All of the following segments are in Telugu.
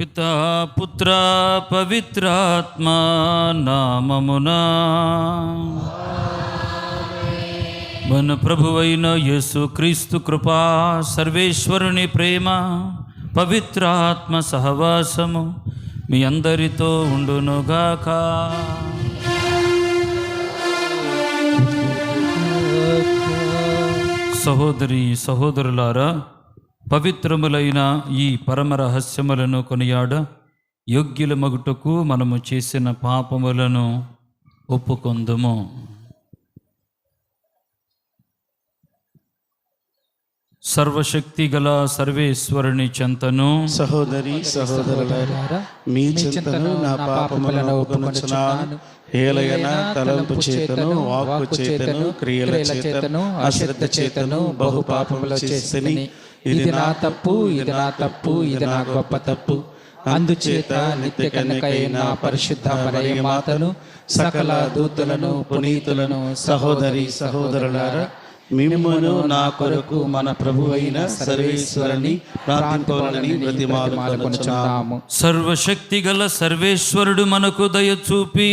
పితా పుత్ర పవిత్రాత్మ నామమునా మన ప్రభువైన యేసు క్రీస్తు కృపా, సర్వేశ్వరుని ప్రేమ, పవిత్రాత్మ సహవాసము మీ అందరితో ఉండునుగాక. సహోదరి సహోదరులారా, పవిత్రములైన ఈ పరమ రహస్యములను కొనియాడ యోగ్యుల మగుటకు మనము చేసిన పాపములను ఒప్పుకొందుము. సర్వశక్తి గల సర్వేశ్వరుని చెంతను సహోదరి సహోదరులారా, మీ చెంతను నా పాపములను ఒప్పుకొనుచున్నాను. ఏలయన తలంపు చేతను, వాక్కు చేతను, క్రియల చేతను, అశ్రద్ధ చేతను బహు పాపములు చేసిని. ఇది నా తప్పు, ఇది నా తప్పు, ఇది నా గొప్ప తప్పు. అందుచేత నిత్య కన్యకైన పరిశుద్ధ మరియ మాతను, సకల దూతలను, పునీతులను, సహోదరి సహోదరులారా, మిమ్మును నా కొరకు మన ప్రభువైన సర్వేశ్వరుని ప్రార్థింపవలెనని బ్రతిమాలుకొనుచున్నాము. సర్వశక్తి గల సర్వేశ్వరుడు మనకు దయ చూపి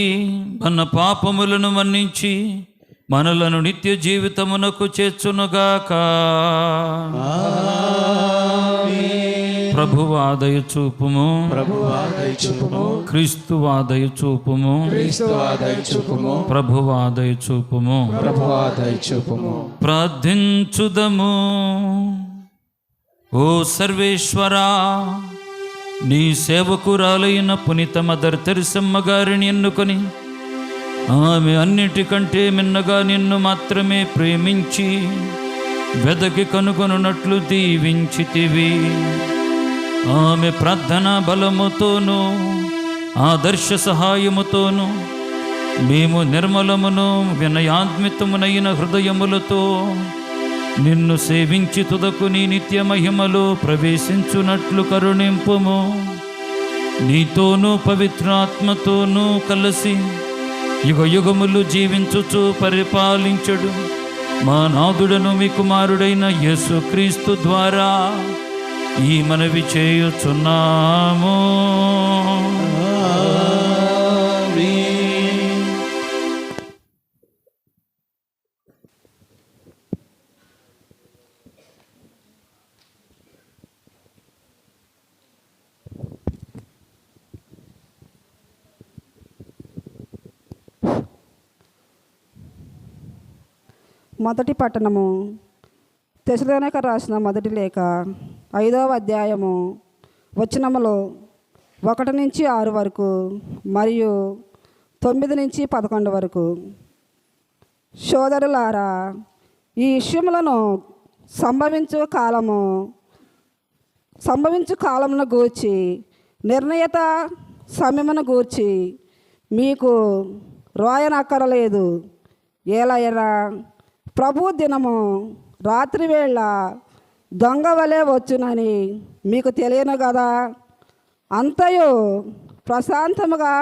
మన పాపములను మన్నించి మనలను నిత్య జీవితమునకు చేర్చునుగాక. ప్రభువా దయ చూపుము, ప్రభువా దయ చూపుము, క్రీస్తువా దయ చూపుము, క్రీస్తువా దయ చూపుము, ప్రభువా దయ చూపుము, ప్రభువా దయ చూపుము. ప్రార్థించుదము. ఓ సర్వేశ్వరా, నీ సేవకురాలైన పునీత మదర్ తెరిసమ్మ గారిని ఎన్నుకొని ఆమె అన్నిటికంటే మిన్నగా నిన్ను మాత్రమే ప్రేమించి వెదకి కనుగొనున్నట్లు దీవించితివి. ఆమె ప్రార్థనా బలముతోనూ ఆదర్శ సహాయముతోనూ మేము నిర్మలమును వినయాత్మితమునైన హృదయములతో నిన్ను సేవించి తుదకు నీ నిత్య మహిమలో ప్రవేశించున్నట్లు కరుణింపుము. నీతోనూ పవిత్రాత్మతోనూ కలిసి యుగ యుగములు జీవించుచు పరిపాలించడు మా నాథుడను మీ కుమారుడైన యేసు క్రీస్తు ద్వారా ఈ మనవి చేయుచున్నాము. మొదటి పట్టణము, తెసలోనిక రాసిన మొదటి లేఖ 5వ అధ్యాయము వచనములో 1 నుంచి 6 వరకు మరియు 9 నుంచి 11 వరకు. సోదరులారా, ఈ విషయములను సంభవించు కాలమును గూర్చి నిర్ణయత సమయమును గూర్చి మీకు రోయనక్కరలేదు. ఏలయనా, ప్రభు దినము రాత్రి వేళ దొంగ వలె వచ్చునని మీకు తెలియను కదా. అంతయు ప్రశాంతముగా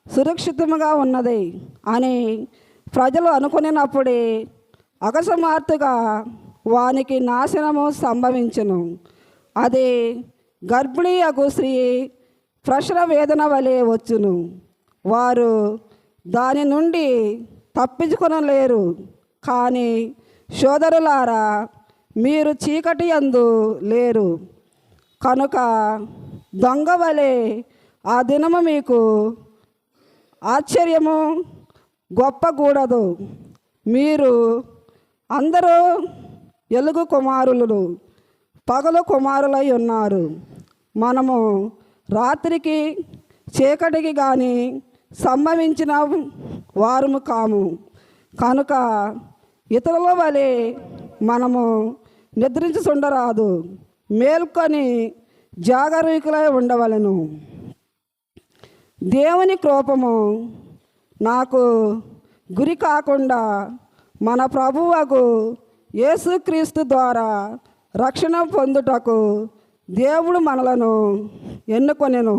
సురక్షితముగా ఉన్నది అని ప్రజలు అనుకునేటప్పుడే అకస్మాత్తుగా వానికి నాశనము సంభవించును. అది గర్భిణీ అగు స్త్రీ ప్రసవ వేదన వలె వచ్చును. వారు దాని నుండి తప్పించుకొనలేరు. కానీ సోదరులారా, మీరు చీకటి యందు లేరు కనుక దొంగ వలె ఆ దినము మీకు ఆశ్చర్యము గొప్పగూడదు. మీరు అందరూ ఎలుగు కుమారులు, పగలు కుమారులై ఉన్నారు. మనము రాత్రికి చీకటికి కానీ సంభవించిన వారము కాము. కనుక ఇతరుల వలె మనము నిద్రించుచుండరాదు, మేల్కొని జాగరూకులై ఉండవలెను. దేవుని కోపము నాకు గురి కాకుండా మన ప్రభువగు యేసుక్రీస్తు ద్వారా రక్షణ పొందుటకు దేవుడు మనలను ఎన్నుకొనెను.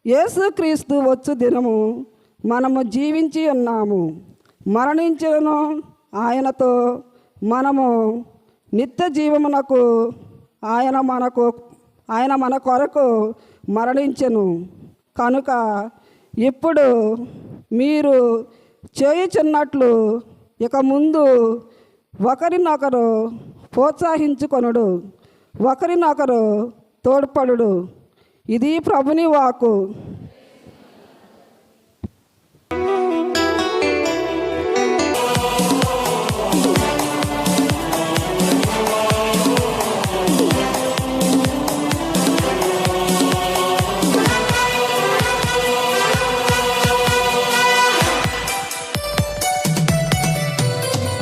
యేసుక్రీస్తు వచ్చు దినము మనము జీవించి ఉన్నాము, మరణించను ఆయనతో మనము నిత్య జీవమునకు ఆయన మన కొరకు మరణించెను. కనుక ఇప్పుడు మీరు చేయుచున్నట్లు ఇక ముందు ఒకరినొకరు ప్రోత్సహించుకొనుడు, ఒకరినొకరు తోడ్పడుడు. ఇది ప్రభుని వాక్కు.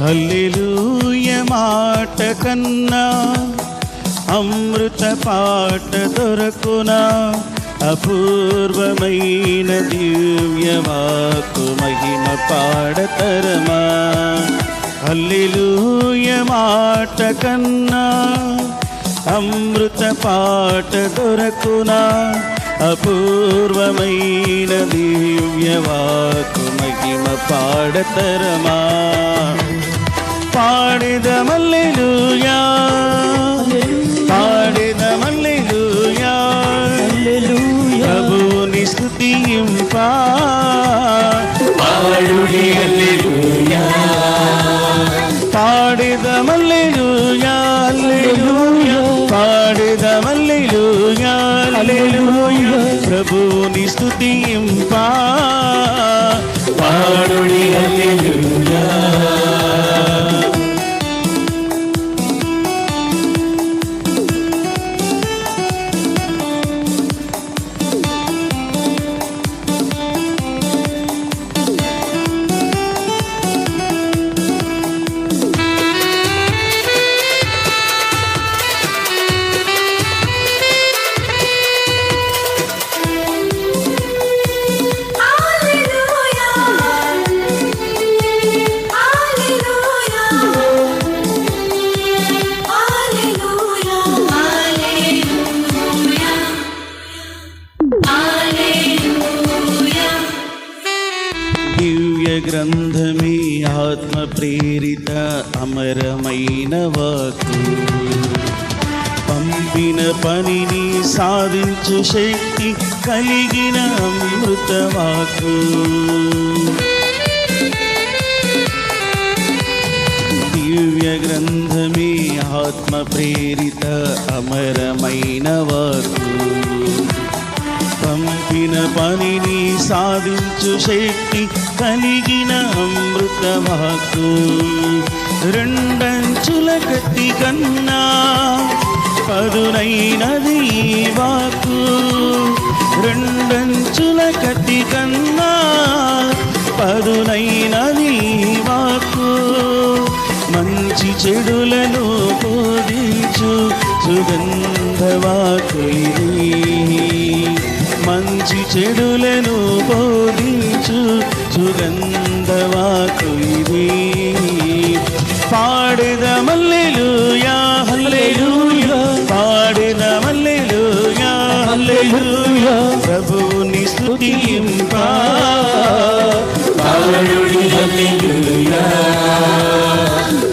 హల్లెలూయా మాట కన్నా అమృత పాట దొరకునా, అపూర్వమైన దివ్యవాకు మహిమ పాడతరమా. హల్లెలూయా మాట కన్నా అమృత పాట దొరకునా, అపూర్వమైన దివ్యవాకు మహిమ పాడతరమా. పాడెదం హల్లెలూయా, పాడెదం హల్లెలూయా, ప్రభువుని స్తుతింపా. పాడుడి హల్లెలూయా, పాడెదం హల్లెలూయా, హల్లెలూయా, పాడెదం హల్లెలూయా, హల్లెలూయా, ప్రభువుని స్తుతింపా. పాడుడి హల్లెలూయా. గ్రంథమే ఆత్మ ప్రేరిత అమరమైన వాక్కు, పంపిన పనిని సాధించు శక్తి కలిగిన అమృత వాక్కు. దివ్య గ్రంథమే ఆత్మ ప్రేరిత అమరమైన వాక్కు, పంపిన పనిని సాధించు శక్తి కలిగిన అమృత వాక్కు. రెండంచుల కత్తి కన్నా పదునైనది ఈ వాక్కు, రెండంచుల కత్తి కన్నా పదునైనది ఈ వాక్కు. మంచి చెడులను బోధించు సుగంధ వాక్కు ఇది, మంచి చెడులను బోధించు సుగంధ వాక్కు ఇది. పాడెదం హల్లెలూయా, హల్లెలూయా, పాడెదం హల్లెలూయా, హల్లెలూయా, ప్రభువుని స్తుతింపా. పాడుడి హల్లెలూయా,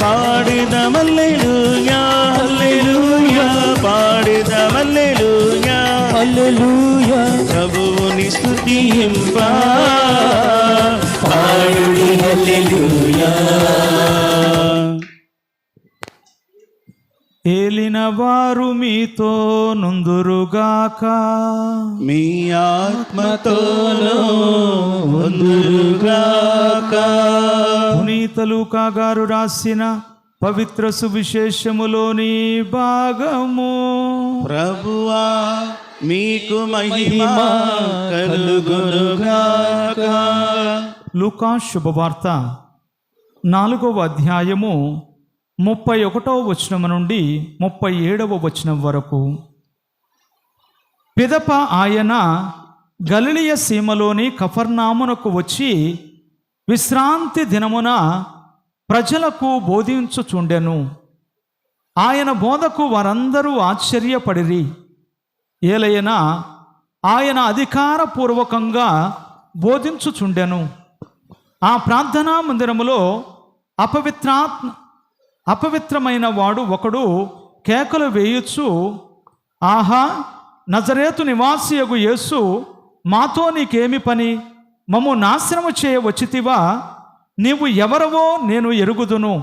పాడెదం హల్లెలూయా, హల్లెలూయా, పాడెదం హల్లెలూయా, హల్లెలూయా, ప్రభువుని స్తుతింపా. పాడుడి హల్లెలూయా. ఏలిన వారు మీతో నుందురుగాక, మీ ఆత్మతోనూ ఉందురుగాక. పునీత లూకా గారు రాసిన పవిత్ర సువిశేషములోని భాగము. ప్రభువా మీకు మహిమ కలుగునుగాక. లూకా శుభవార్త 4వ అధ్యాయము 31వ వచనం నుండి 37వ వచనం వరకు. పిదప ఆయన గలిలయ సీమలోని కఫర్నామునకు వచ్చి విశ్రాంతి దినమున ప్రజలకు బోధించుచుండెను. ఆయన బోధకు వారందరూ ఆశ్చర్యపడిరి. ఏలయనా ఆయన అధికారపూర్వకంగా బోధించుచుండెను. ఆ ప్రార్థనా మందిరములో అపవిత్రమైన వాడు ఒకడు కేకలు వేయుచు, ఆహా, నజరేతు నివాసియగు యేసు, మాతో నీకేమి పని? మమ్ము నాశనము చేయ వచ్చితివా? నీవు ఎవరవో నేను ఎరుగుదును,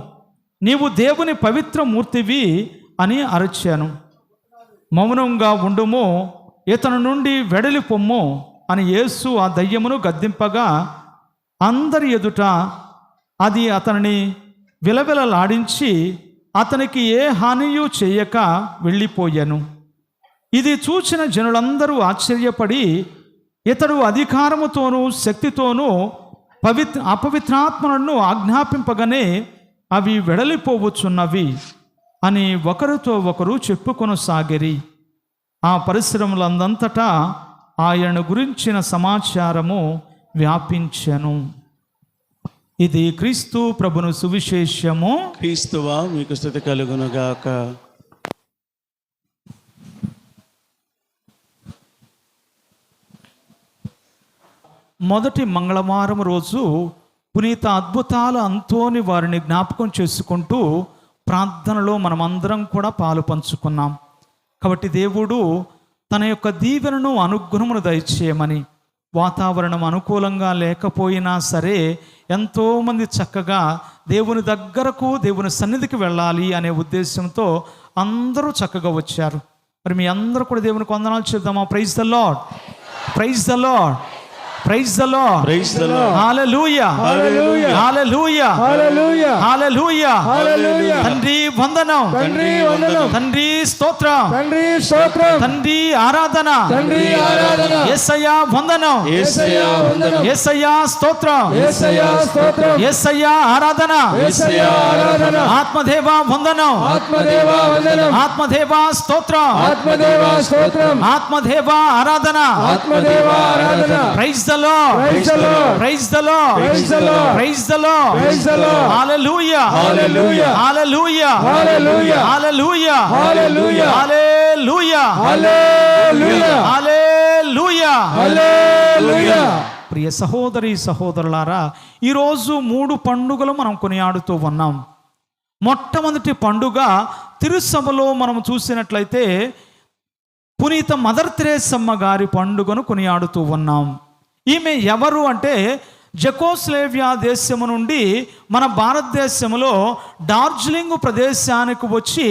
నీవు దేవుని పవిత్ర మూర్తివి అని అరచాను. మౌనంగా ఉండుము, ఇతని నుండి వెడలి పొమ్ము అని యేసు ఆ దయ్యమును గద్దింపగా అందరి ఎదుట అది అతనిని విలవిలలాడించి అతనికి ఏ హానియూ చేయక వెళ్ళిపోయాను. ఇది చూచిన జనులందరూ ఆశ్చర్యపడి, ఇతడు అధికారముతోనూ శక్తితోనూ అపవిత్రాత్మలను ఆజ్ఞాపింపగానే అవి వెడలిపోవచ్చున్నవి అని ఒకరితో ఒకరు చెప్పుకొనసాగిరి. ఆ పరిశ్రమలందంతటా ఆయనను గురించిన సమాచారము వ్యాపించెను. ఇది క్రీస్తు ప్రభును సువిశేషము. క్రీస్తువా మీకు స్తుతి కలుగునుగాక. మొదటి మంగళవారం రోజు పునీత అద్భుతాల అంతోని వారిని జ్ఞాపకం చేసుకుంటూ ప్రార్థనలో మనమందరం కూడా పాలు పంచుకున్నాం. కాబట్టి దేవుడు తన యొక్క దీవెనను అనుగ్రహమును దయచేయమని, వాతావరణం అనుకూలంగా లేకపోయినా సరే ఎంతోమంది చక్కగా దేవుని దగ్గరకు, దేవుని సన్నిధికి వెళ్ళాలి అనే ఉద్దేశంతో అందరూ చక్కగా వచ్చారు. మరి మీ అందరూ కూడా దేవునికి వందనాలు చెప్దామా? Praise the lord, praise the lord, praise the lord, praise the lord. Hallelujah, hallelujah, hallelujah, hallelujah, hallelujah, hallelujah. తండ్రి వందనం, తండ్రి వందనం, తండ్రి స్తోత్రం, తండ్రి స్తోత్రం, తండ్రి ఆరాధన, తండ్రి ఆరాధన. యేసయ్యా వందనం, యేసయ్యా వందనం, యేసయ్యా స్తోత్రం, యేసయ్యా స్తోత్రం, యేసయ్యా ఆరాధన, యేసయ్యా ఆరాధన. ఆత్మదేవా వందనం, ఆత్మదేవా వందనం, ఆత్మదేవా స్తోత్రం, ఆత్మదేవా స్తోత్రం, ఆత్మదేవా ఆరాధన, ఆత్మదేవా ఆరాధన. Praise the Lord, praise the Lord, praise the Lord, praise the Lord, praise the Lord, praise the Lord. Hallelujah, hallelujah, hallelujah, hallelujah, hallelujah, hallelujah, hallelujah, hallelujah, hallelujah, hallelujah. ప్రియ సహోదరి సహోదరులారా, ఈరోజు 3 పండుగలు మనం కొనియాడుతూ ఉన్నాం. మొట్టమొదటి పండుగ తిరుసభలో మనం చూసినట్లయితే పునీత మదర్ తెరేసమ్మ గారి పండుగను కొనియాడుతూ ఉన్నాం. ఈమె ఎవరు అంటే, జెకోస్లోవేకియా దేశము నుండి మన భారతదేశంలో డార్జిలింగ్ ప్రదేశానికి వచ్చి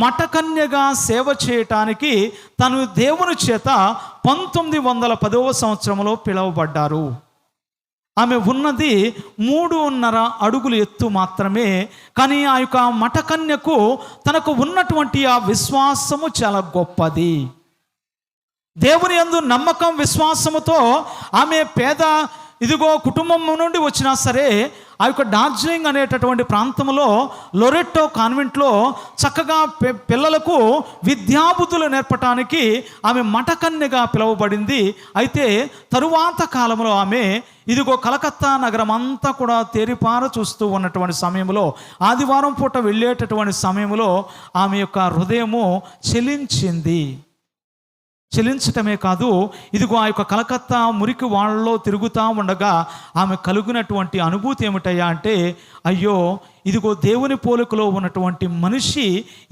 మఠకన్యగా సేవ చేయటానికి తను దేవుని చేత 1910వ సంవత్సరంలో పిలువబడ్డారు. ఆమె ఉన్నది 3.5 అడుగులు ఎత్తు మాత్రమే. కానీ ఆ యొక్క మఠకన్యకు తనకు ఉన్నటువంటి ఆ విశ్వాసము చాలా గొప్పది. దేవుని యందు నమ్మకం, విశ్వాసముతో ఆమె పేద కుటుంబం నుండి వచ్చినా సరే ఆ యొక్క డార్జిలింగ్ అనేటటువంటి ప్రాంతంలో లొరెట్టో కాన్వెంట్లో చక్కగా పిల్లలకు విద్యాబుద్ధులు నేర్పటానికి ఆమె మఠకన్యగా పిలువబడింది. అయితే తరువాత కాలంలో ఆమె కలకత్తా నగరం అంతా కూడా తేరిపార చూస్తూ ఉన్నటువంటి సమయంలో, ఆదివారం పూట వెళ్ళేటటువంటి సమయంలో ఆమె యొక్క హృదయము చెలించింది. చెలించటమే కాదు, ఆ యొక్క కలకత్తా మురికి వాళ్ళలో తిరుగుతూ ఉండగా ఆమె కలిగినటువంటి అనుభూతి ఏమిటయ్యా అంటే, అయ్యో దేవుని పోలికలో ఉన్నటువంటి మనిషి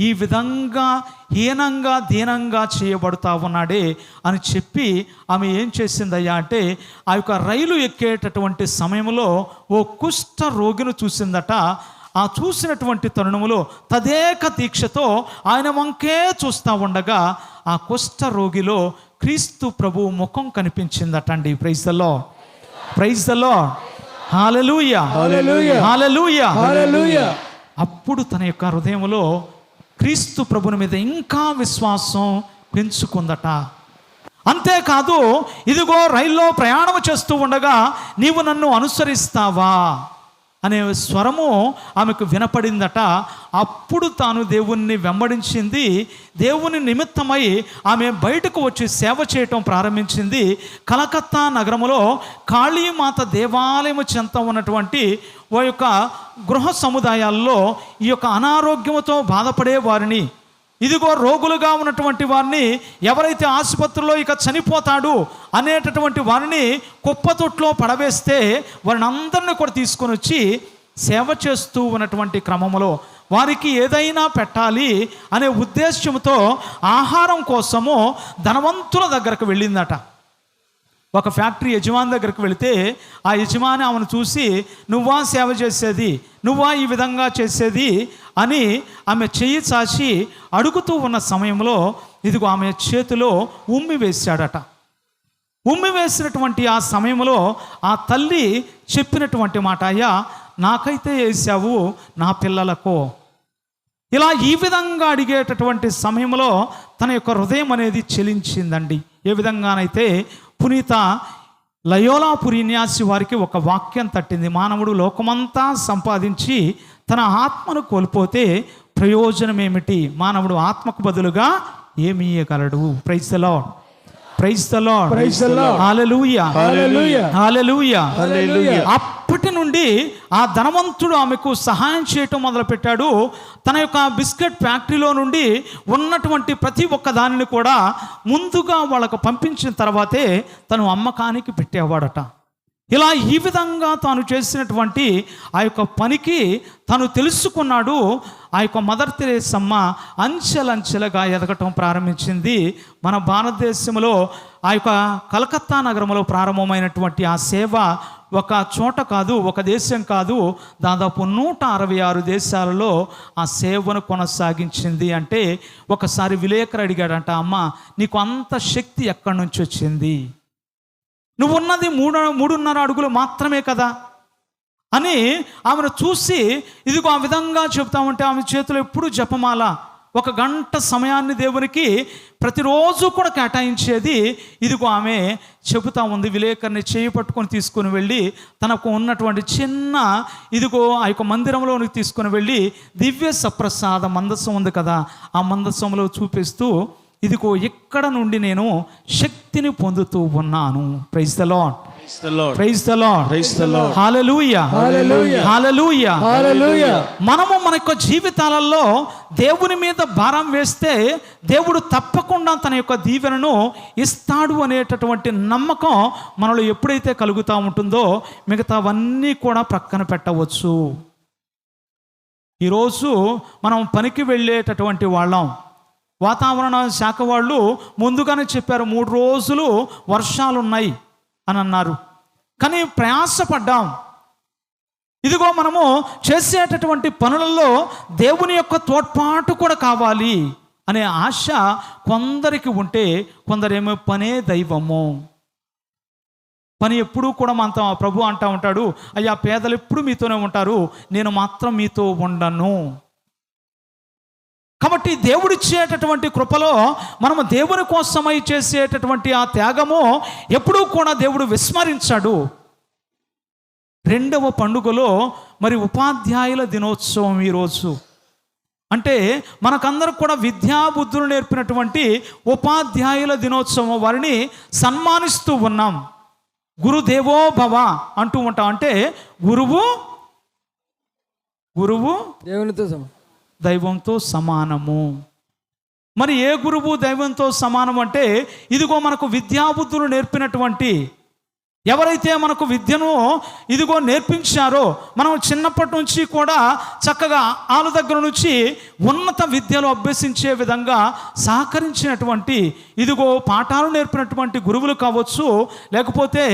ఈ విధంగా హీనంగా దీనంగా చేయబడుతూ ఉన్నాడే అని చెప్పి ఆమె ఏం చేసిందయ్యా అంటే, ఆ యొక్క రైలు ఎక్కేటటువంటి సమయంలో ఓ కుష్ఠ రోగిని చూసిందట. ఆ చూసినటువంటి తరుణములో తదేక దీక్షతో ఆయన వంకే చూస్తూ ఉండగా ఆ కుష్ఠ రోగిలో క్రీస్తు ప్రభు ముఖం కనిపించిందటండి. Praise the lord, praise the lord, hallelujah, hallelujah, hallelujah, hallelujah. అప్పుడు తన యొక్క హృదయంలో క్రీస్తు ప్రభుని మీద ఇంకా విశ్వాసం పెంచుకుందట. అంతేకాదు, రైల్లో ప్రయాణం చేస్తూ ఉండగా నీవు నన్ను అనుసరిస్తావా అనే స్వరము ఆమెకు వినపడిందట. అప్పుడు తాను దేవుణ్ణి వెంబడించింది. దేవుని నిమిత్తమై ఆమె బయటకు వచ్చి సేవ చేయటం ప్రారంభించింది. కలకత్తా నగరంలో కాళీమాత దేవాలయము చెంత ఉన్నటువంటి ఓ యొక్క గృహ సముదాయాల్లో ఈ యొక్క అనారోగ్యంతో బాధపడే వారిని, రోగులుగా ఉన్నటువంటి వారిని, ఎవరైతే ఆసుపత్రిలో చనిపోతాడు అనేటటువంటి వారిని కుప్పతొట్లో పడవేస్తే వారిని అందరినీ కూడా తీసుకొని వచ్చి సేవ చేస్తూ ఉన్నటువంటి క్రమంలో వారికి ఏదైనా పెట్టాలి అనే ఉద్దేశ్యంతో ఆహారం కోసము ధనవంతుల దగ్గరకు వెళ్ళిందట. ఒక ఫ్యాక్టరీ యజమాని దగ్గరికి వెళితే ఆ యజమాని ఆమెను చూసి, నువ్వా సేవ చేసేది, నువ్వా ఈ విధంగా చేసేది అని ఆమె చెయ్యి చాచి అడుగుతూ ఉన్న సమయంలో ఇదిగో ఆమె చేతిలో ఉమ్మి వేశాడట. ఉమ్మి వేసినటువంటి ఆ సమయంలో ఆ తల్లి చెప్పినటువంటి మాట, అయ్యా నాకైతే వేసావు, నా పిల్లలకు. ఇలా ఈ విధంగా అడిగేటటువంటి సమయంలో తన యొక్క హృదయం అనేది చెలించిందండి. ఏ విధంగానైతే పునీత లయోలా పురీన్యాసి వారికి ఒక వాక్యం తట్టింది, మానవుడు లోకమంతా సంపాదించి తన ఆత్మను కోల్పోతే ప్రయోజనం ఏమిటి, మానవుడు ఆత్మకు బదులుగా ఏమి ఇయ్యగలడు. Praise the lord, praise the lord, praise the lord, hallelujah, hallelujah, hallelujah, hallelujah. అప్పటి నుండి ఆ ధనవంతుడు ఆమెకు సహాయం చేయటం మొదలుపెట్టాడు. తన యొక్క బిస్కెట్ ఫ్యాక్టరీలో నుండి ఉన్నటువంటి ప్రతి ఒక్క దానిని కూడా ముందుగా వాళ్ళకు పంపించిన తర్వాతే తను అమ్మకానికి పెట్టేవాడట. ఇలా ఈ విధంగా తాను చేసినటువంటి ఆ యొక్క పనికి తను తెలుసుకున్నాడు. ఆ యొక్క మదర్ తెరేసమ్మ అంచెలంచెలుగా ఎదగటం ప్రారంభించింది. మన భారతదేశంలో ఆ యొక్క కలకత్తా నగరంలో ప్రారంభమైనటువంటి ఆ సేవ ఒక చోట కాదు, ఒక దేశం కాదు, దాదాపు 166 దేశాలలో ఆ సేవను కొనసాగించింది. అంటే ఒకసారి విలేకరు అడిగాడంట, అమ్మ నీకు అంత శక్తి ఎక్కడి నుంచి వచ్చింది, నువ్వున్నది 3.5 అడుగులు మాత్రమే కదా అని ఆమెను చూసి, ఇదిగో ఆ విధంగా చెప్తామంటే ఆమె చేతిలో ఎప్పుడు జపమాల, 1 గంట సమయాన్ని దేవునికి ప్రతిరోజు కూడా కేటాయించేది. ఇదిగో ఆమె చెబుతా ఉంది. విలేకరుని చేయి పట్టుకొని తీసుకుని వెళ్ళి తనకు ఉన్నటువంటి చిన్న ఇదిగో ఆ యొక్క మందిరంలోనికి తీసుకుని వెళ్ళి దివ్య సప్రసాద మందసం ఉంది కదా, ఆ మందసంలో చూపిస్తూ, ఇదిగో ఇక్కడ నుండి నేను శక్తిని పొందుతూ ఉన్నాను. Praise the lord, praise the lord, praise the lord, hallelujah, hallelujah, hallelujah, hallelujah. మనము మన యొక్క జీవితాలలో దేవుని మీద భారం వేస్తే దేవుడు తప్పకుండా తన యొక్క దీవెనను ఇస్తాడు అనేటటువంటి నమ్మకం మనలో ఎప్పుడైతే కలుగుతూ ఉంటుందో మిగతావన్నీ కూడా ప్రక్కన పెట్టవచ్చు. ఈరోజు మనం పనికి వెళ్ళేటటువంటి వాళ్ళం, వాతావరణ శాఖ వాళ్ళు ముందుగానే చెప్పారు 3 రోజులు వర్షాలు ఉన్నాయి అని అన్నారు. కానీ ప్రయాసపడ్డాం. ఇదిగో మనము చేసేటటువంటి పనులలో దేవుని యొక్క తోడ్పాటు కూడా కావాలి అనే ఆశ కొందరికి ఉంటే, కొందరేమో పనే దైవము. పని ఎప్పుడూ కూడా మనతో ప్రభు అంటూ ఉంటాడు, అయ్యా పేదలు ఎప్పుడు మీతోనే ఉంటారు, నేను మాత్రం మీతో ఉండను. కాబట్టి దేవుడిచ్చేటటువంటి కృపలో మనము దేవుని కోసమై చేసేటటువంటి ఆ త్యాగము ఎప్పుడూ కూడా దేవుడు విస్మరించాడు. 2వ పండుగలో మరి ఉపాధ్యాయుల దినోత్సవం ఈరోజు. అంటే మనకందరికి కూడా విద్యాబుద్ధులు నేర్పినటువంటి ఉపాధ్యాయుల దినోత్సవం, వారిని సన్మానిస్తూ ఉన్నాం. గురుదేవో భవ అంటూ ఉంటాం. అంటే గురువు దేవునితో దైవంతో సమానము. మరి ఏ గురువు దైవంతో సమానం అంటే, ఇదిగో మనకు విద్యాబుద్ధులు నేర్పినటువంటి, ఎవరైతే మనకు విద్యను ఇదిగో నేర్పించారో, మనం చిన్నప్పటి నుంచి కూడా చక్కగా వాళ్ళ దగ్గర నుంచి ఉన్నత విద్యలు అభ్యసించే విధంగా సహకరించినటువంటి, ఇదిగో పాఠాలు నేర్పినటువంటి గురువులు కావచ్చు, లేకపోతే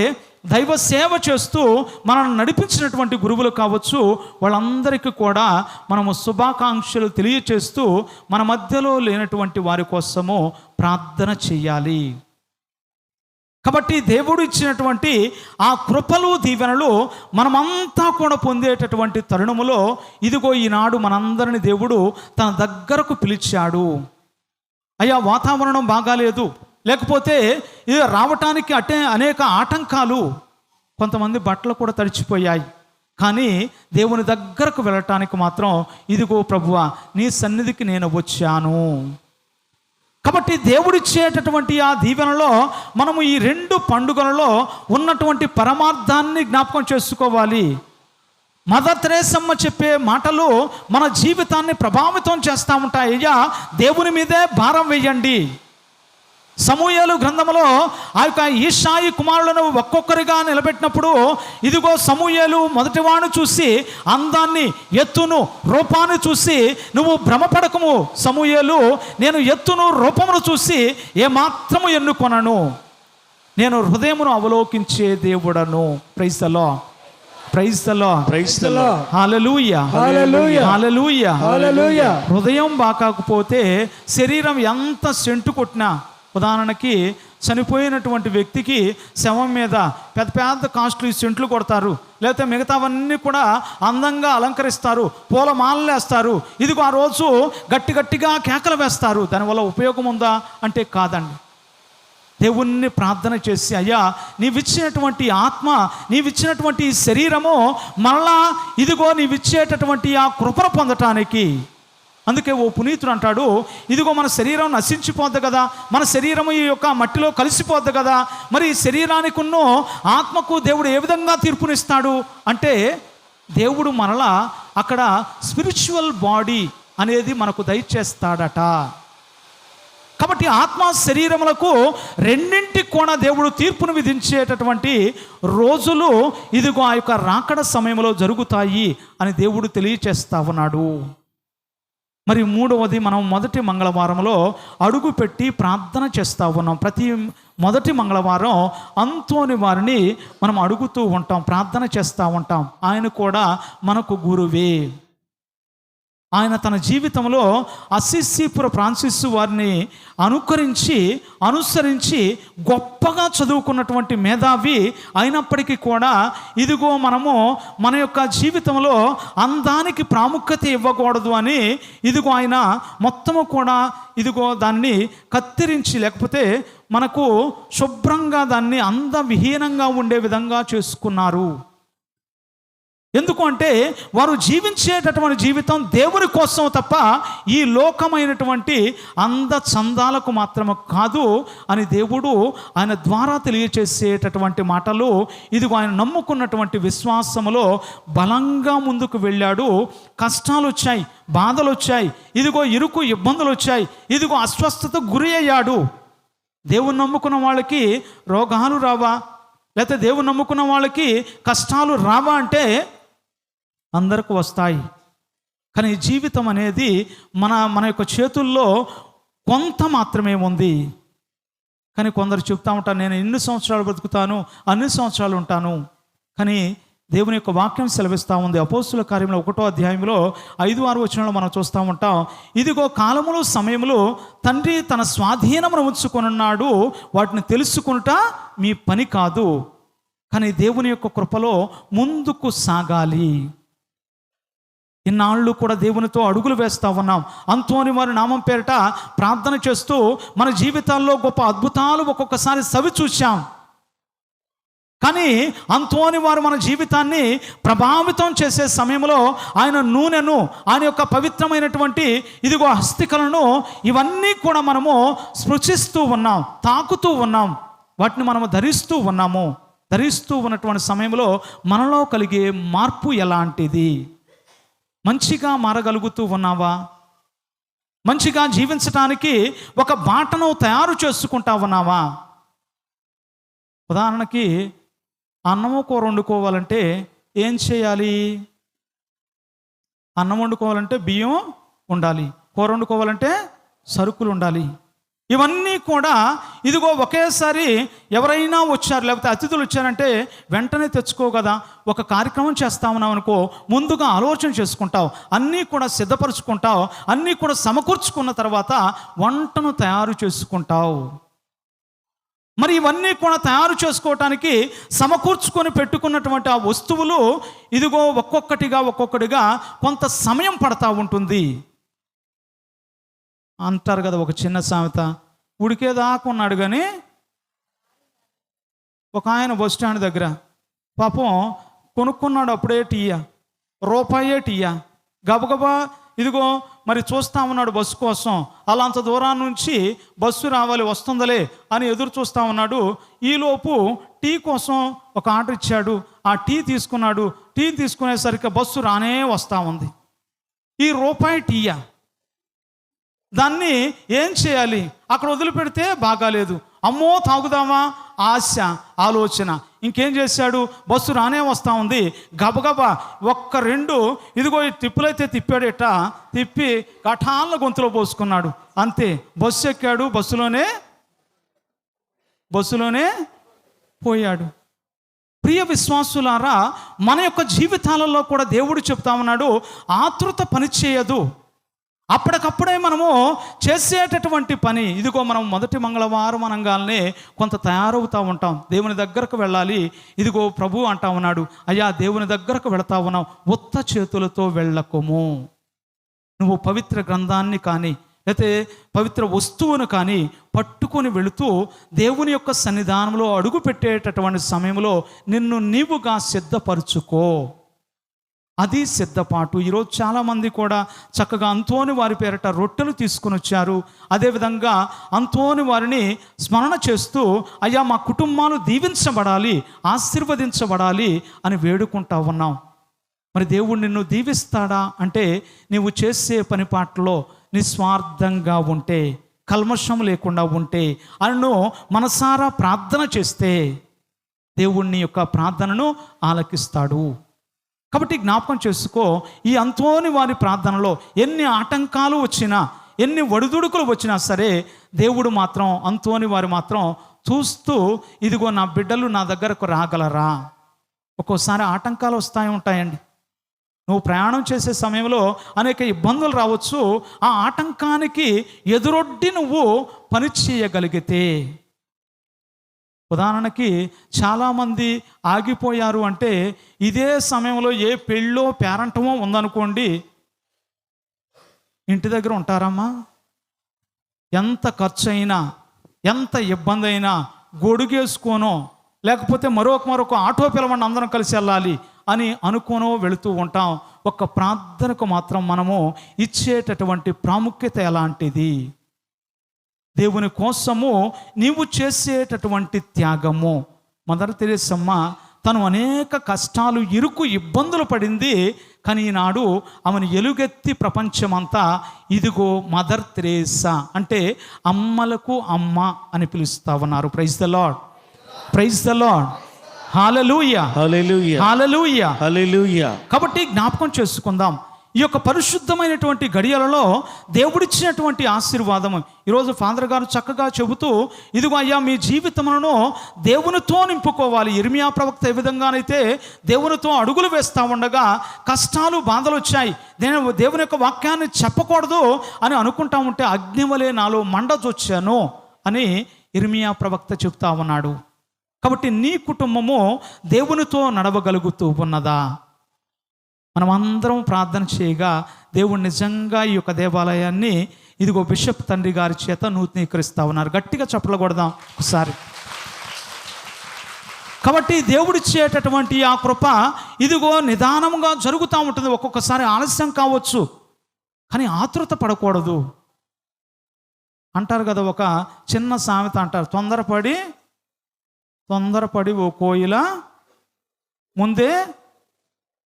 దైవ సేవ చేస్తూ మనల్ని నడిపించినటువంటి గురువులు కావచ్చు, వాళ్ళందరికీ కూడా మనము శుభాకాంక్షలు తెలియచేస్తూ మన మధ్యలో లేనటువంటి వారి కోసము ప్రార్థన చేయాలి. కాబట్టి దేవుడు ఇచ్చినటువంటి ఆ కృపలు దీవెనలు మనమంతా కూడా పొందేటటువంటి తరుణములో ఇదిగో ఈనాడు మనందరిని దేవుడు తన దగ్గరకు పిలిచాడు. అయ్యా వాతావరణం బాగాలేదు, లేకపోతే ఇది రావటానికి అనేక ఆటంకాలు, కొంతమంది బట్టలు కూడా తడిచిపోయాయి, కానీ దేవుని దగ్గరకు వెళ్ళటానికి మాత్రం ఇదిగో ప్రభువా నీ సన్నిధికి నేను వచ్చాను. కాబట్టి దేవుడిచ్చేటటువంటి ఆ దీవెనలో మనము ఈ 2 పండుగలలో ఉన్నటువంటి పరమార్థాన్ని జ్ఞాపకం చేసుకోవాలి. మదర్ తెరేసమ్మ చెప్పే మాటలు మన జీవితాన్ని ప్రభావితం చేస్తూ ఉంటాయి. అయ్యా దేవుని మీదే భారం వేయండి, సమూయేలు గ్రంథంలో ఆ యొక్క ఈశాయి కుమారులను ఒక్కొక్కరిగా నిలబెట్టినప్పుడు ఇదిగో సమూయేలు మొదటివాడు చూసి అందాన్ని, ఎత్తును, రూపాన్ని చూసి నువ్వు భ్రమపడకము సమూయేలు, నేను ఎత్తును రూపమును చూసి ఏమాత్రము ఎన్నుకొనను, నేను హృదయమును అవలోకించే దేవుడను. Praise the lord, praise the lord, praise the lord. Hallelujah, hallelujah, hallelujah, hallelujah. హృదయం బాకాకపోతే శరీరం ఎంత సెంటు కొట్టినా, ఉదాహరణకి చనిపోయినటువంటి వ్యక్తికి శవం మీద పెద్ద పెద్ద కాస్ట్లీ సెంట్లు కొడతారు, లేకపోతే మిగతావన్నీ కూడా అందంగా అలంకరిస్తారు, పూలమాలలు వేస్తారు, ఇదిగో ఆ రోజు గట్టిగా కేకలు వేస్తారు. దానివల్ల ఉపయోగం ఉందా అంటే కాదండి. దేవుణ్ణి ప్రార్థన చేసి, అయ్యా నీవిచ్చినటువంటి ఆత్మ, నీవిచ్చినటువంటి శరీరము మళ్ళా ఇదిగో నీవిచ్చేటటువంటి ఆ కృపను పొందటానికి. అందుకే ఓ పునీతుడు అంటాడు, ఇదిగో మన శరీరం నశించిపోద్ది కదా, మన శరీరము ఈ యొక్క మట్టిలో కలిసిపోద్ది కదా, మరి ఈ శరీరానికున్న ఆత్మకు దేవుడు ఏ విధంగా తీర్పునిస్తాడు అంటే, దేవుడు మనలా అక్కడ స్పిరిచువల్ బాడీ అనేది మనకు దయచేస్తాడట. కాబట్టి ఆత్మ శరీరములకు రెండింటికి కూడా దేవుడు తీర్పును విధించేటటువంటి రోజులు ఇదిగో ఆ యొక్క రాకడ సమయంలో జరుగుతాయి అని దేవుడు తెలియచేస్తా ఉన్నాడు. మరి మూడవది, మనం మొదటి మంగళవారంలో అడుగు పెట్టి ప్రార్థన చేస్తూ ఉన్నాం. ప్రతి మొదటి మంగళవారం అంతోని వారిని మనం అడుగుతూ ఉంటాం, ప్రార్థన చేస్తూ ఉంటాం. ఆయన కూడా మనకు గురువే. ఆయన తన జీవితంలో అసిస్సీపుర ఫ్రాన్సిస్ వారిని అనుసరించి గొప్పగా చదువుకున్నటువంటి మేధావి అయినప్పటికీ కూడా ఇదిగో మనము మన యొక్క జీవితంలో అందానికి ప్రాముఖ్యత ఇవ్వకూడదు అని ఇదిగో ఆయన మొత్తము కూడా ఇదిగో దాన్ని కత్తిరించి, లేకపోతే మనకు శుభ్రంగా దాన్ని అందవిహీనంగా ఉండే విధంగా చేసుకున్నారు. ఎందుకు అంటే వారు జీవించేటటువంటి జీవితం దేవుని కోసం తప్ప ఈ లోకమైనటువంటి అంద చందాలకు మాత్రమే కాదు అని దేవుడు ఆయన ద్వారా తెలియచేసేటటువంటి మాటలు. ఇదిగో ఆయన నమ్ముకున్నటువంటి విశ్వాసములో బలంగా ముందుకు వెళ్ళాడు. కష్టాలు వచ్చాయి, బాధలు వచ్చాయి, ఇదిగో ఇరుకు ఇబ్బందులు వచ్చాయి, ఇదిగో అస్వస్థతకు గురి అయ్యాడు. దేవుని నమ్ముకున్న వాళ్ళకి రోగాలు రావా, లేకపోతే దేవుని నమ్ముకున్న వాళ్ళకి కష్టాలు రావా అంటే అందరికి వస్తాయి. కానీ జీవితం అనేది మన యొక్క చేతుల్లో కొంత మాత్రమే ఉంది. కానీ కొందరు చెప్తా ఉంటారు, నేను ఎన్ని సంవత్సరాలు బ్రతుకుతాను, అన్ని సంవత్సరాలు ఉంటాను. కానీ దేవుని యొక్క వాక్యం సెలవిస్తూ ఉంది. అపోస్తుల కార్యంలో 1వ అధ్యాయంలో 5-6 వచనంలో మనం చూస్తూ ఉంటాం, ఇదిగో కాలములు సమయములు తండ్రి తన స్వాధీనమును ఉంచుకొనున్నాడు, వాటిని తెలుసుకొనుట మీ పని కాదు, కానీ దేవుని యొక్క కృపలో ముందుకు సాగాలి. ఇన్నాళ్ళు కూడా దేవునితో అడుగులు వేస్తూ ఉన్నాం. అంతోని వారి నామం పేరిట ప్రార్థన చేస్తూ మన జీవితాల్లో గొప్ప అద్భుతాలు ఒక్కొక్కసారి సవి చూశాం. కానీ అంతోని వారు మన జీవితాన్ని ప్రభావితం చేసే సమయంలో ఆయన నూనెను, ఆయన యొక్క పవిత్రమైనటువంటి ఇదిగో హస్తికలను ఇవన్నీ కూడా మనము స్పృశిస్తూ ఉన్నాం, తాకుతూ ఉన్నాం, వాటిని మనము ధరిస్తూ ఉన్నాము. ధరిస్తూ ఉన్నటువంటి సమయంలో మనలో కలిగే మార్పు ఎలాంటిది? మంచిగా మారగలుగుతూ ఉన్నావా? మంచిగా జీవించటానికి ఒక బాటను తయారు చేసుకుంటా ఉన్నావా? ఉదాహరణకి అన్నము కూర వండుకోవాలంటే ఏం చేయాలి? అన్నం వండుకోవాలంటే బియ్యం ఉండాలి, కూర వండుకోవాలంటే సరుకులు ఉండాలి. ఇవన్నీ కూడా ఇదిగో ఒకేసారి ఎవరైనా వచ్చారు, లేకపోతే అతిథులు వచ్చారంటే వెంటనే తెచ్చుకో కదా. ఒక కార్యక్రమం చేస్తా ఉన్నావు అనుకో, ముందుగా ఆలోచన చేసుకుంటావు, అన్నీ కూడా సిద్ధపరచుకుంటావు, అన్నీ కూడా సమకూర్చుకున్న తర్వాత వంటను తయారు చేసుకుంటావు. మరి ఇవన్నీ కూడా తయారు చేసుకోవటానికి సమకూర్చుకొని పెట్టుకున్నటువంటి ఆ వస్తువులు ఇదిగో ఒక్కొక్కటిగా కొంత సమయం పడతా ఉంటుంది. అంటారు కదా ఒక చిన్న సామెత, ఉడికేదాకా ఉన్నాడు కానీ ఒక ఆయన బస్ స్టాండ్ దగ్గర పాపం కొనుక్కున్నాడు, అప్పుడే టీయా, రూపాయే టీయా, గబగబా ఇదిగో మరి చూస్తూ ఉన్నాడు బస్సు కోసం. అలా అంత దూరాన్ని నుంచి బస్సు రావాలి, వస్తుందలే అని ఎదురు చూస్తూ ఉన్నాడు. ఈలోపు టీ కోసం ఒక ఆర్డర్ ఇచ్చాడు, ఆ టీ తీసుకున్నాడు. టీ తీసుకునేసరికి బస్సు రానే వస్తూ ఉంది. ఈ రూపాయి టీయా దాన్ని ఏం చేయాలి, అక్కడ వదిలిపెడితే బాగాలేదు, అమ్మో తాగుదామా ఆశ ఆలోచన. ఇంకేం చేశాడు, బస్సు రానే వస్తూ ఉంది, గబగబా 1-2 ఇదిగో ఈ తిప్పులైతే తిప్పాడేట, తిప్పి కఠాల గొంతులో పోసుకున్నాడు, అంతే. బస్సు ఎక్కాడు, బస్సులోనే పోయాడు. ప్రియ విశ్వాసులారా, మన యొక్క జీవితాలలో కూడా దేవుడు చెప్తా ఉన్నాడు, ఆతృత పని చేయదు. అప్పటికప్పుడే మనము చేసేటటువంటి పని, ఇదిగో మనం మొదటి మంగళవారం అనగానే కొంత తయారవుతూ ఉంటాం, దేవుని దగ్గరకు వెళ్ళాలి. ఇదిగో ప్రభు అంటా ఉన్నాడు, అయ్యా దేవుని దగ్గరకు వెళతా ఉన్నావు, ఉత్త చేతులతో వెళ్ళకుము. నువ్వు పవిత్ర గ్రంథాన్ని కానీ లేకపోతే పవిత్ర వస్తువును కానీ పట్టుకొని వెళుతూ దేవుని యొక్క సన్నిధానంలో అడుగు పెట్టేటటువంటి సమయంలో నిన్ను నీవుగా సిద్ధపరచుకో. అది సిద్ధపాటు. ఈరోజు చాలామంది కూడా చక్కగా అంతోని వారి పేరిట రొట్టెలు తీసుకుని వచ్చారు. అదేవిధంగా అంతోని వారిని స్మరణ చేస్తూ, అయ్యా మా కుటుంబాలు దీవించబడాలి, ఆశీర్వదించబడాలి అని వేడుకుంటా ఉన్నాం. మరి దేవుడు నిన్ను దీవిస్తాడా అంటే, నీవు చేసే పని పాటలో నిస్వార్థంగా ఉంటే, కల్మషం లేకుండా ఉంటే, అను మనసారా ప్రార్థన చేస్తే దేవుణ్ణి యొక్క ప్రార్థనను ఆలకిస్తాడు. కాబట్టి జ్ఞాపకం చేసుకో, ఈ అంతోని వారి ప్రార్థనలో ఎన్ని ఆటంకాలు వచ్చినా, ఎన్ని ఒడిదుడుకులు వచ్చినా సరే, దేవుడు మాత్రం అంతోని వారు మాత్రం చూస్తూ, ఇదిగో నా బిడ్డలు నా దగ్గరకు రాగలరా. ఒక్కోసారి ఆటంకాలు ఉంటాయండి. నువ్వు ప్రయాణం చేసే సమయంలో అనేక ఇబ్బందులు రావచ్చు. ఆ ఆటంకానికి ఎదురొడ్డి నువ్వు పని చేయగలిగితే, ఉదాహరణకి చాలామంది ఆగిపోయారు అంటే, ఇదే సమయంలో ఏ పెళ్ళో పేరంటమో ఉందనుకోండి, ఇంటి దగ్గర ఉంటారమ్మా. ఎంత ఖర్చు అయినా, ఎంత ఇబ్బంది అయినా గొడుగేసుకోనో లేకపోతే మరొక ఆటో పిలవండి అందరం కలిసి వెళ్ళాలి అని అనుకోనో వెళుతూ ఉంటాం. ఒక్క ప్రార్థనకు మాత్రం మనము ఇచ్చేటటువంటి ప్రాముఖ్యత ఎలాంటిది, దేవుని కోసము నీవు చేసేటటువంటి త్యాగము. మదర్ తెరేసమ్మ తను అనేక కష్టాలు, ఇరుకు ఇబ్బందులు పడింది. కానీ ఈనాడు ఆమెను ఎలుగెత్తి ప్రపంచమంతా ఇదిగో మదర్ తెరేసా అంటే అమ్మలకు అమ్మ అని పిలుస్తా ఉన్నారు. Praise the lord, praise the lord, hallelujah, hallelujah, hallelujah, hallelujah. కాబట్టి జ్ఞాపకం చేసుకుందాం, ఈ యొక్క పరిశుద్ధమైనటువంటి గడియలలో దేవుడిచ్చినటువంటి ఆశీర్వాదము. ఈరోజు ఫాదర్ గారు చక్కగా చెబుతూ, ఇదిగో అయ్యా మీ జీవితములను దేవునితో నింపుకోవాలి. ఇర్మియా ప్రవక్త ఏ విధంగానైతే దేవునితో అడుగులు వేస్తూ ఉండగా కష్టాలు, బాధలు వచ్చాయి, నేను దేవుని యొక్క వాక్యాన్ని చెప్పకూడదు అని అనుకుంటా ఉంటే అగ్నివలే నాలో మండజొచ్చాను అని ఇర్మియా ప్రవక్త చెప్తా ఉన్నాడు. కాబట్టి నీ కుటుంబము దేవునితో నడవగలుగుతూ ఉన్నదా? మనమందరం ప్రార్థన చేయగా దేవుడు నిజంగా ఈ యొక్క దేవాలయాన్ని ఇదిగో బిషప్ తండ్రి గారి చేత నూతనీకరిస్తూ ఉన్నారు. గట్టిగా చప్పట్లు కొడదాం ఒకసారి. కాబట్టి దేవుడిచ్చేటటువంటి ఆ కృప ఇదిగో నిదానంగా జరుగుతూ ఉంటుంది. ఒక్కొక్కసారి ఆలస్యం కావచ్చు, కానీ ఆతృత పడకూడదు. అంటారు కదా, ఒక చిన్న సామెత అంటారు, తొందరపడి ఓ కోయిల ముందే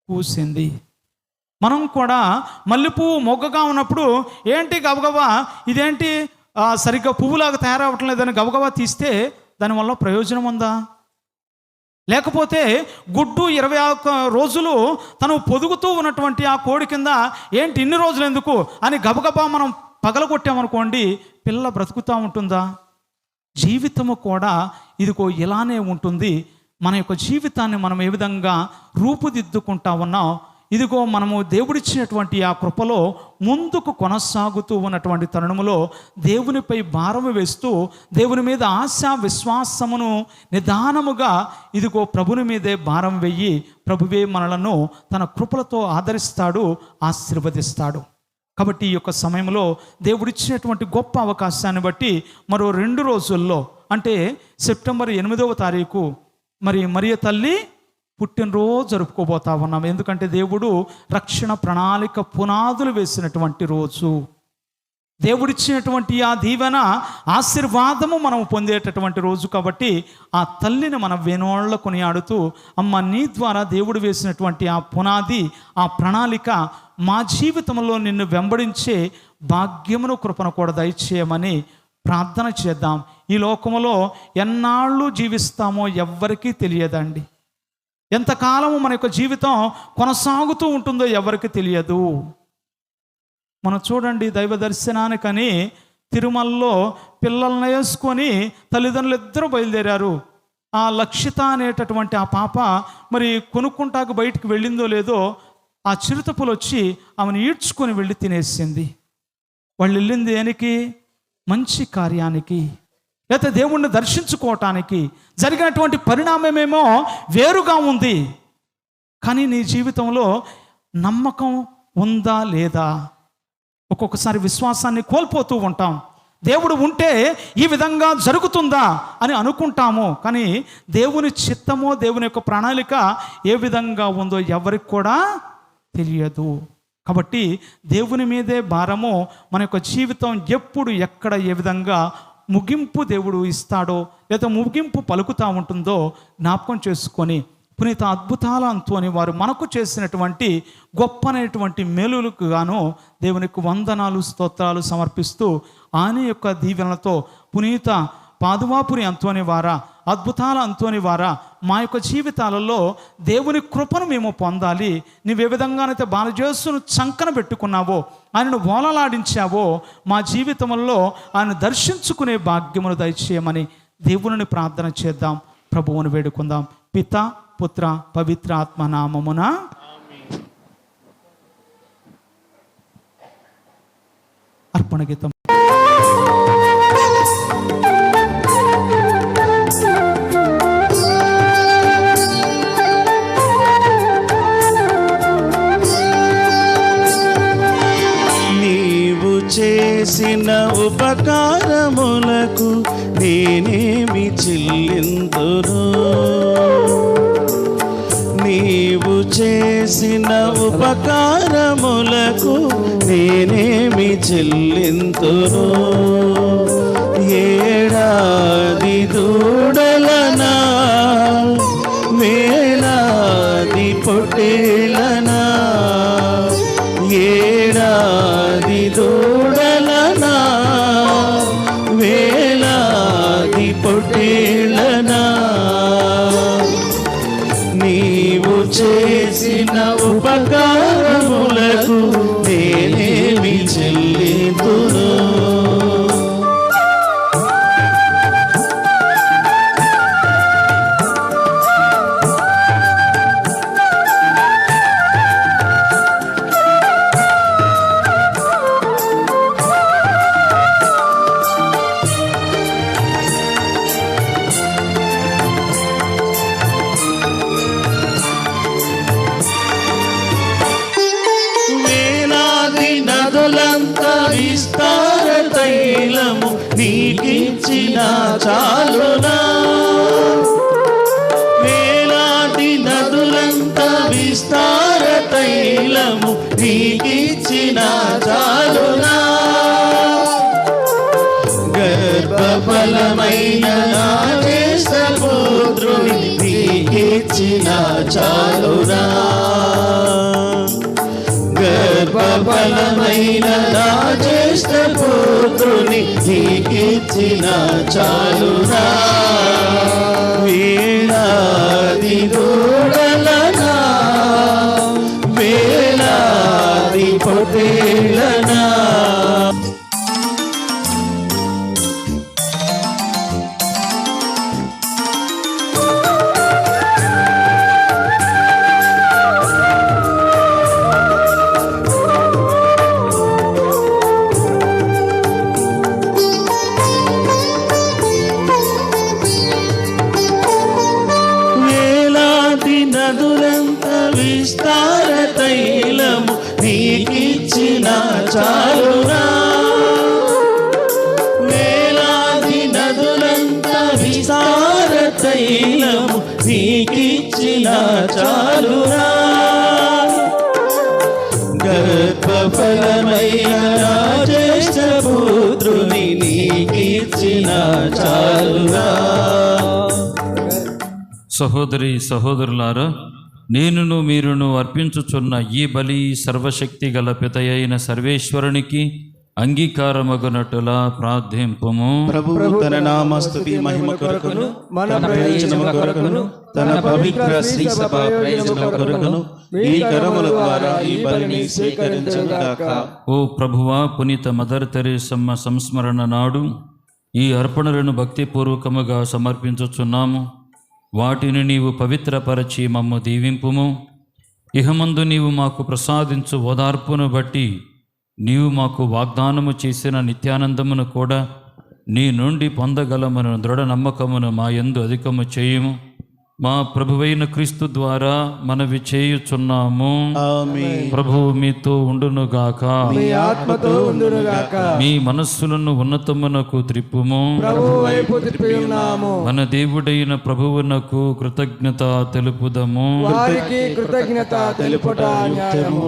కూసింది. మనం కూడా మల్లెపువ్వు మొగ్గగా ఉన్నప్పుడు ఏంటి గబగబా ఇదేంటి సరిగ్గా పువ్వులాగా తయారవటం లేదని గబగబా తీస్తే దానివల్ల ప్రయోజనం ఉందా? లేకపోతే గుడ్డు 21 రోజులు తను పొదుగుతూ ఉన్నటువంటి ఆ కోడి కింద ఏంటి ఇన్ని రోజులు ఎందుకు అని గబగబా మనం పగలగొట్టామనుకోండి, పిల్ల బ్రతుకుతూ ఉంటుందా? జీవితము కూడా ఇదిగో ఇలానే ఉంటుంది. మన యొక్క జీవితాన్ని మనం ఏ విధంగా రూపుదిద్దుకుంటా ఉన్నాం, ఇదిగో మనము దేవుడిచ్చినటువంటి ఆ కృపలో ముందుకు కొనసాగుతూ ఉన్నటువంటి తరుణములో దేవునిపై భారము వేస్తూ, దేవుని మీద ఆశా విశ్వాసమును నిదానముగా ఇదిగో ప్రభుని మీదే భారం వెయ్యి, ప్రభువే మనలను తన కృపలతో ఆదరిస్తాడు, ఆశీర్వదిస్తాడు. కాబట్టి ఈ యొక్క సమయంలో దేవుడిచ్చినటువంటి గొప్ప అవకాశాన్ని బట్టి మరో 2 రోజుల్లో, అంటే సెప్టెంబర్ 8వ తారీఖు మరి మరియ తల్లి పుట్టినరోజు జరుపుకోబోతా ఉన్నాం. ఎందుకంటే దేవుడు రక్షణ ప్రణాళిక పునాదులు వేసినటువంటి రోజు, దేవుడిచ్చినటువంటి ఆ దీవెన ఆశీర్వాదము మనం పొందేటటువంటి రోజు. కాబట్టి ఆ తల్లిని మనం వేణోళ్ళ కొనియాడుతూ, అమ్మ నీ ద్వారా దేవుడు వేసినటువంటి ఆ పునాది, ఆ ప్రణాళిక మా జీవితంలో నిన్ను వెంబడించే భాగ్యమును కృపను కూడా దయచేయమని ప్రార్థన చేద్దాం. ఈ లోకములో ఎన్నాళ్ళు జీవిస్తామో ఎవ్వరికీ తెలియదండి. ఎంతకాలము మన యొక్క జీవితం కొనసాగుతూ ఉంటుందో ఎవరికి తెలియదు. మనం చూడండి, దైవ దర్శనానికని తిరుమలలో పిల్లల్ని వేసుకొని తల్లిదండ్రులు ఇద్దరు బయలుదేరారు. ఆ లక్షిత అనేటటువంటి ఆ పాప మరి కొనుక్కుంటాకు బయటికి వెళ్ళిందో లేదో ఆ చిరుతపులు వచ్చి ఆమెను ఈడ్చుకొని వెళ్ళి తినేసింది. వాళ్ళు వెళ్ళింది దేనికి? మంచి కార్యానికి, లేకపోతే దేవుణ్ణి దర్శించుకోవటానికి. జరిగినటువంటి పరిణామమేమో వేరుగా ఉంది. కానీ నీ జీవితంలో నమ్మకం ఉందా లేదా? ఒక్కొక్కసారి విశ్వాసాన్ని కోల్పోతూ ఉంటాం. దేవుడు ఉంటే ఈ విధంగా జరుగుతుందా అని అనుకుంటాము. కానీ దేవుని చిత్తమో దేవుని యొక్క ప్రణాళిక ఏ విధంగా ఉందో ఎవరికి కూడా తెలియదు. కాబట్టి దేవుని మీదే భారము. మన యొక్క జీవితం ఎప్పుడు ఎక్కడ ఏ విధంగా ముగింపు దేవుడు ఇస్తాడో లేదా ముగింపు పలుకుతూ ఉంటుందో జ్ఞాపకం చేసుకొని పునీత అద్భుతాల అంతోని వారు మనకు చేసినటువంటి గొప్పనైనటువంటి మేలులకు గాను దేవునికి వందనాలు స్తోత్రాలు సమర్పిస్తూ ఆయన యొక్క దీవెనలతో పునీత పాదువాపురి అంతోని వారా, అద్భుతాల అంతోని వారా, మా యొక్క జీవితాలలో దేవుని కృపను మేము పొందాలి. నువ్వు ఏ విధంగానైతే బాలజేసును చంకన పెట్టుకున్నావో, ఆయనను ఓలలాడించావో, మా జీవితంలో ఆయన దర్శించుకునే భాగ్యమును దయచేయమని దేవుని ప్రార్థన చేద్దాం. ప్రభువును వేడుకుందాం. పిత పుత్ర పవిత్ర ఆత్మ నామమున అర్పణ గీతం. నీవు చేసిన ఉపకారములకు నేనేమి చెల్లింతును? నీవు చేసిన ఉపకారములకు నేనేమి చెల్లింతును? ఏడాది దూడలనా, వేలాది పొట్టేలనా, ఏడాది దూడలనా, వేలాది పొట్టేలనా, నీవు చేసిన ఉపకారములకు నేనేమి చెల్లింతును? విస్తార తైలము నీకిచ్చిన చాలునా? వేలాది నదులంత విస్తార తైలము నీకిచ్చిన చాలునా? గర్భఫలమైన నా జ్యేష్ఠ పుత్రుని నీకిచ్చిన చాలునా? గర్భఫలమైన నా జ్యేష్ఠ పుత్రుని నీకిచ్చిన చాలునా? వేలాది దూడలనా, వేలాది పొట్టేలనా, నదులంత విస్తార తైలము నీకిచ్చిన చాలునా? వేలాది నదులంత విస్తార తైలము నీకిచ్చిన చాలునా? గర్భఫలమైన నా జ్యేష్ఠ పుత్రుని నీకిచ్చిన చాలునా? సహోదరి సహోదరులారా, నేనును మీరును అర్పించుచున్న ఈ బలి సర్వశక్తి గల పిత అయిన సర్వేశ్వరునికి అంగీకారమగునట్టులా ప్రార్థింపుము. ప్రభువు తన నామస్తుతి మహిమ కొరకును మన ప్రయోజనము కొరకును తన పవిత్ర శ్రీ సభ ప్రయోజనము కొరకును ఈ కరముల ద్వారా ఈ బలిని స్వీకరించుగాక. ఓ ప్రభువా, పునీత మదర్ తెరేసమ్మ సంస్మరణ నాడు ఈ అర్పణలను భక్తిపూర్వకముగా సమర్పించుచున్నాము. వాటిని నీవు పవిత్రపరచి మమ్ము దీవింపుము. ఇహమందు నీవు మాకు ప్రసాదించు ఓదార్పును బట్టి నీవు మాకు వాగ్దానము చేసిన నిత్యానందమును కూడా నీ నుండి పొందగలమను దృఢ నమ్మకమును మా యందు అధికము చేయుము. మా ప్రభువైన క్రీస్తు ద్వారా మనవి చేయుచున్నాము. ఆమేన్. ప్రభువు మీతో ఉండునుగాక. మీ ఆత్మతో ఉండునుగాక. మీ మనస్సులను ఉన్నతమునకు త్రిప్పుము. ప్రభువు వైపు తిప్పి ఉన్నాము. మన దేవుడైన ప్రభువునకు కృతజ్ఞత తెలుపుదము. వారికి కృతజ్ఞత తెలుపుట న్యాయము.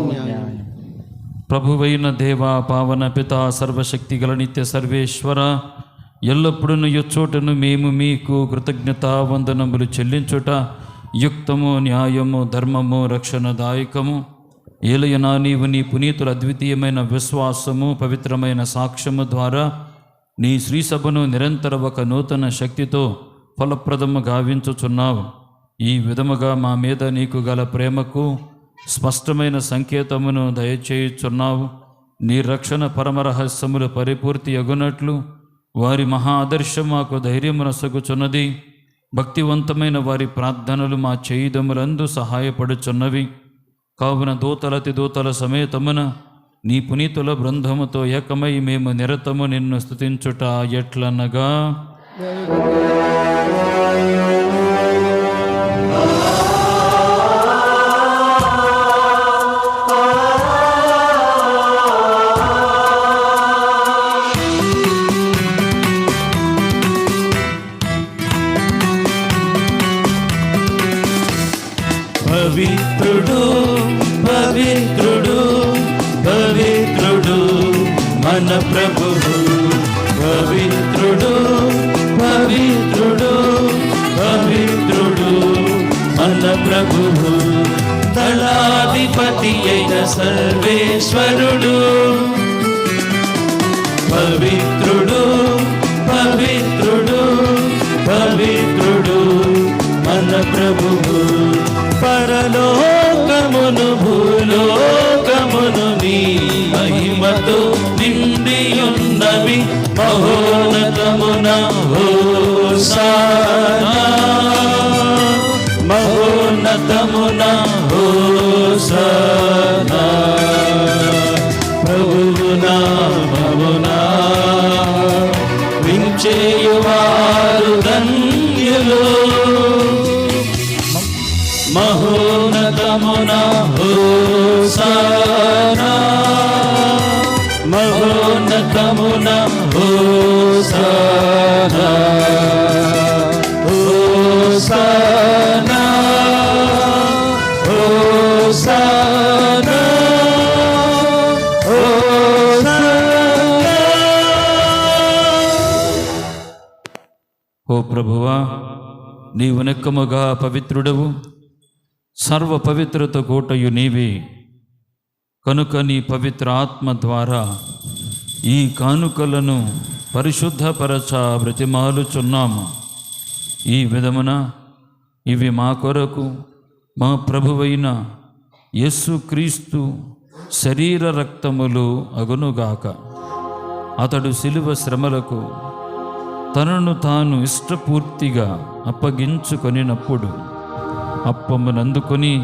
ప్రభువైన దేవ, పావన పిత, సర్వశక్తి గల నిత్య సర్వేశ్వర, ఎల్లప్పుడూ ఎచ్చోటను మేము మీకు కృతజ్ఞత వందనములు చెల్లించుట యుక్తము, న్యాయము, ధర్మము, రక్షణదాయకము. ఏలయనా నీవు నీ పునీతుల అద్వితీయమైన విశ్వాసము, పవిత్రమైన సాక్ష్యము ద్వారా నీ శ్రీసభను నిరంతర ఒక నూతన శక్తితో ఫలప్రదము గావించుచున్నావు. ఈ విధముగా మా మీద నీకు గల ప్రేమకు స్పష్టమైన సంకేతమును దయచేయుచున్నావు. నీ రక్షణ పరమరహస్యములు పరిపూర్తి అగునట్లు వారి మహా ఆదర్శం మాకు ధైర్యమునసగుచున్నది. భక్తివంతమైన వారి ప్రార్థనలు మా చేయుదములందు సహాయపడుచున్నవి. కావున దూతలతి దూతల సమేతమున నీ పునీతుల బృందముతో ఏకమై మేము నిరతము నిన్ను స్తుతించుట ఎట్లనగా, పవిత్రుడు పవిత్రుడు పవిత్రుడు మన ప్రభువు. పవిత్రుడు పవిత్రుడు పవిత్రుడు మన ప్రభువు. దళాధిపతి అయిన సర్వేశ్వరుడు. పవిత్రుడు పవిత్రుడు పవిత్రుడు మన ప్రభువు. పరలోకమును భూలోకమును నీ మహిమతో నిండియున్నవి. మహోన్నతమున హోసానా, మహోన్నతమున హోసానా. ప్రభువు నామమునా వించేయువారు ధన్యులు. మహోన్నతమున హోసానా, మహోన్నతమున హోసానా. హోసానా హోసానా హోసానా. ఓ ప్రభువా, నీవు నెక్కముగా పవిత్రుడవు, సర్వ పవిత్రత కోటయు నీవే. కనుక నీ పవిత్ర ఆత్మ ద్వారా ఈ కానుకలను పరిశుద్ధపరచ బ్రతిమాలుచున్నాము. ఈ విధమున ఇవి మా కొరకు మా ప్రభువైన యేసుక్రీస్తు శరీర రక్తములు అగునుగాక. అతడు శిలువ శ్రమలకు తనను తాను ఇష్టపూర్తిగా అప్పగించుకొనినప్పుడు అప్పమునందుకొని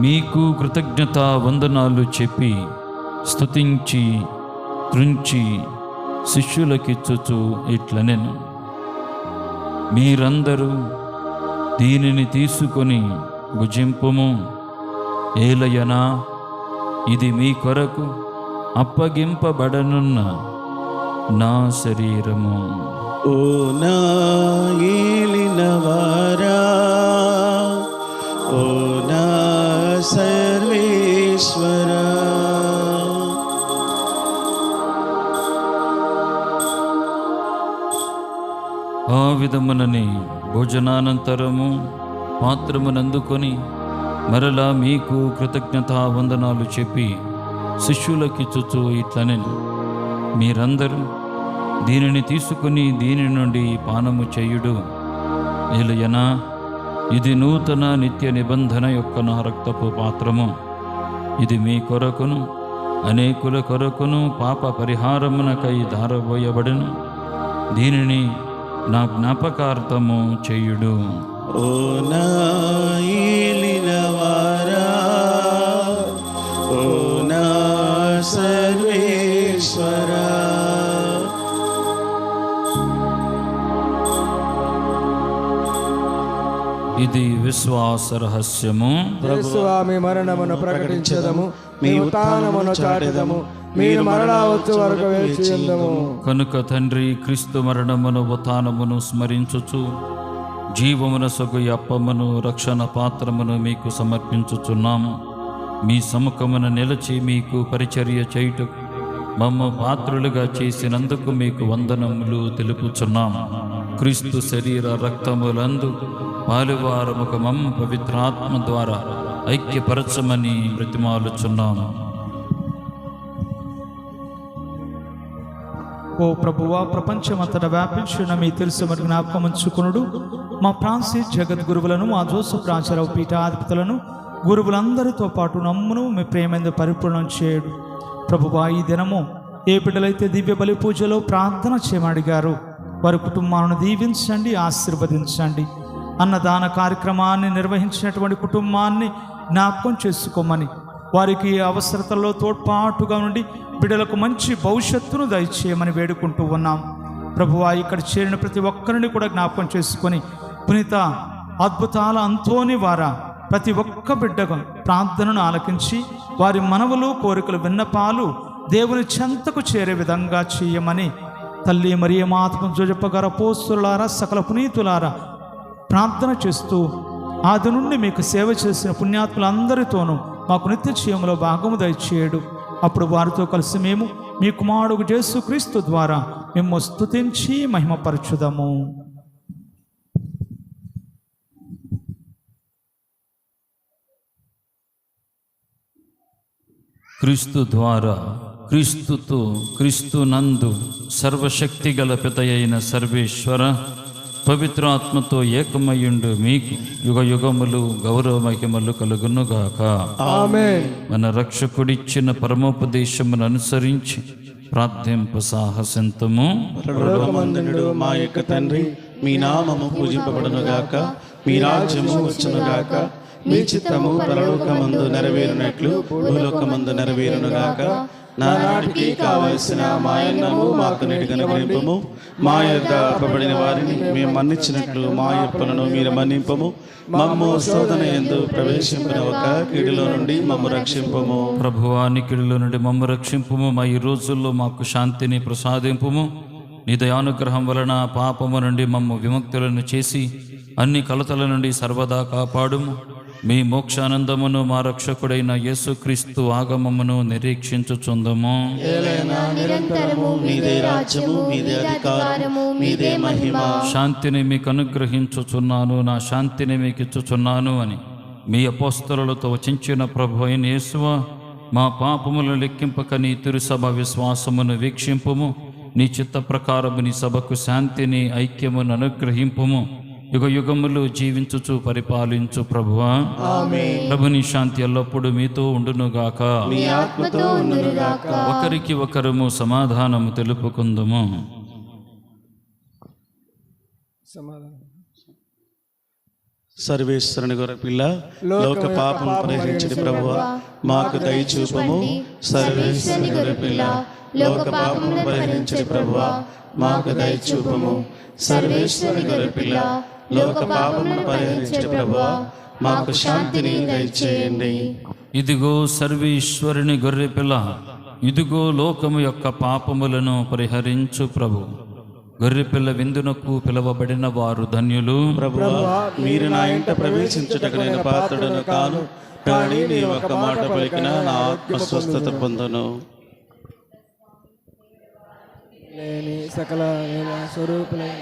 మీకు కృతజ్ఞతా వందనాలు చెప్పి స్తుతించి త్రుంచి శిష్యులకిచ్చుచు ఇట్లనెను, మీరందరూ దీనిని తీసుకొని భుజింపుము. ఏలయనా ఇది మీ కొరకు అప్పగింపబడనున్న నా శరీరము. ఓ నా ఏలినవారా, ఓ నా సర్వేశ్వరా, ఆ విధమునని భోజనానంతరము పాత్రమునందుకొని మరలా మీకు కృతజ్ఞతా వందనాలు చెప్పి శిష్యులకిచ్చుచు ఇట్లనెను, మీరందరూ దీనిని తీసుకుని దీని నుండి పానము చేయుడు. ఏలయనా ఇది నూతన నిత్య నిబంధన యొక్క నా రక్తపు పాత్రము. ఇది మీ కొరకును అనేకుల కొరకును పాప పరిహారమునకై ధారపోయబడును. దీనిని నా జ్ఞాపకార్థము చేయుడు. ఓ నా ఏలినవారా, ఓ నా సర్వేశ్వరా, ఇది విశ్వాస రహస్యము. స్వామి మరణమును ప్రకటించదము, మీ ఉత్థానమును చాటెదము, మీరు మరలా వచ్చు వరకు వేచి ఉందము. కనుక తండ్రి, క్రీస్తు మరణమును ఉత్థానమును స్మరించుచు జీవమున సొగు అప్పమును రక్షణ పాత్రమును మీకు సమర్పించుచున్నాము. మీ సముఖమున నిలిచి మీకు పరిచర్య చేయుటకు మమ్మ పాత్రులుగా చేసినందుకు మీకు వందనములు తెలుపుచున్నాము. క్రీస్తు శరీర రక్తములందు పాలువారముక మమ్మ పవిత్రాత్మ ద్వారా ఐక్యపరచమని బ్రతిమాలుచున్నాము. ఓ ప్రభువా, ప్రపంచమంతటా వ్యాపించిన మీ తెలుసు మరి జ్ఞాపకం ఉంచుకునుడు. మా ఫ్రాన్సిస్ జగద్గురువులను, మా జోసఫ్ రాజారావు పీఠాధిపతులను, గురువులందరితో పాటు నమ్మును మీ ప్రేమేందు పరిపూర్ణం చేయుడు. ప్రభువా, ఈ దినము ఏ బిడ్డలైతే దివ్య బలి పూజలో ప్రార్థన చేయమడిగారు వారి కుటుంబాలను దీవించండి, ఆశీర్వదించండి. అన్నదాన కార్యక్రమాన్ని నిర్వహించినటువంటి కుటుంబాన్ని జ్ఞాపకం చేసుకోమని, వారికి అవసరతల్లో తోడ్పాటుగా ఉండి బిడ్డలకు మంచి భవిష్యత్తును దయచేయమని వేడుకుంటూ ఉన్నాం. ప్రభువా, ఇక్కడ చేరిన ప్రతి ఒక్కరిని కూడా జ్ఞాపకం చేసుకొని పునీత అద్భుతాల అంతోని వారా ప్రతి ఒక్క బిడ్డకు ప్రార్థనను ఆలకించి వారి మనవులు, కోరికలు, విన్నపాలు దేవుని చెంతకు చేరే విధంగా చేయమని తల్లి మరియ మాత జోజప్ప గారు, అపోస్తులారా, సకల పునీతులారా ప్రార్థన చేస్తూ ఆది నుండి మీకు సేవ చేసిన పుణ్యాత్ములందరితోనూ మాకు నిత్య జీవములో భాగము దయచేయడు. అప్పుడు వారితో కలిసి మేము మీ కుమారుడు యేసుక్రీస్తు ద్వారా మేము స్తుతించి మహిమపరచుదాము. క్రీస్తు ద్వారా, క్రీస్తుతో, క్రీస్తు నందు సర్వశక్తి గల పితయైన సర్వేశ్వర పవిత్రాత్మతో ఏకమయ్యుండు మీకు యుగ యుగములు గౌరవ మహిమలు కలుగునుగాక. ఆమేన్. మన రక్షకుడిచ్చిన పరమోపదేశమును అనుసరించి ప్రార్థింప సాహసింతము. పరలోకమందుండు మా యొక్క తండ్రి, మీ నామము పూజింపబడునుగాక, మీ రాజ్యము వచ్చునుగాక, మీ చిత్తము పరలోకమందు నెరవేరునట్లు భూలోకమందు నెరవేరునుగాక. నానాటికి కావలసిన మాయన్నము మాకు నేటిగా అనుగ్రహింపము. మా యొద్ద అప్పబడిన వారిని మేము మన్నించినట్లు మా అప్పులను మీరు మన్నింపము. మమ్ము శోధన యందు ప్రవేశింపనివ్వక కీడులో నుండి మమ్ము రక్షింపము. ప్రభువా, నీ కీడులో నుండి మమ్ము రక్షింపుము. మా ఈ రోజుల్లో మాకు శాంతిని ప్రసాదింపుము. నీ దయానుగ్రహం వలన పాపము నుండి మమ్ము విముక్తులను చేసి అన్ని కలతల నుండి సర్వదా కాపాడుము. మీ మోక్షానందమును మా రక్షకుడైన యేసుక్రీస్తు ఆగమమును నిరీక్షించుచుందము. నిరంతరము మీదే రాజ్యము, మీదే అధికారము, మీదే మహిమ. శాంతిని మీకు అనుగ్రహించుచున్నాను, నా శాంతిని మీకు ఇచ్చుచున్నాను అని మీ అపోస్తలులతో వచించిన ప్రభు అయిన యేసువా, మా పాపములను లెక్కింపక నీ తిరుసభ విశ్వాసమును వీక్షింపుము. నీ చిత్త ప్రకారము నీ సభకు శాంతిని, ఐక్యమును అనుగ్రహింపుము. యుగ యుగములు జీవించుచు పరిపాలించు ప్రభువా. ప్రభుని శాంతి ఎల్లప్పుడూ మీతో ఉండునుగాక. ఒకరికి ఒకరము సమాధానము తెలుపుకుందుము. సర్వేశ్వరుని గొర్రె పిల్ల, లోక పాపం పరిహరించడి ప్రభువా, మాకు దయచూపము. సర్వేశ్వరుని గొర్రె పిల్ల, లోక పాపం పరిహరించడి ప్రభువా, మాకు దయచూపము. సర్వేశ్వరుని గొర్రె పిల్ల, లోక పాపమును పరిహరించడి ప్రభువా, మాకు శాంతిని దయచేయండి. ఇదిగో సర్వేశ్వరుని గొర్రె పిల్ల, ఇదిగో లోకము యొక్క పాపములను పరిహరించు ప్రభు. గొర్రెపిల్ల విందునకు పిలువబడిన వారు ధన్యులు. ప్రభువా, మీరు నా ఇంట ప్రవేశించుటకు నేను పాత్రుడను కాను, కానీ నీ ఒక్క మాట పలికిన నా ఆత్మ స్వస్థత పొందును. లేని సకల స్వరూపులై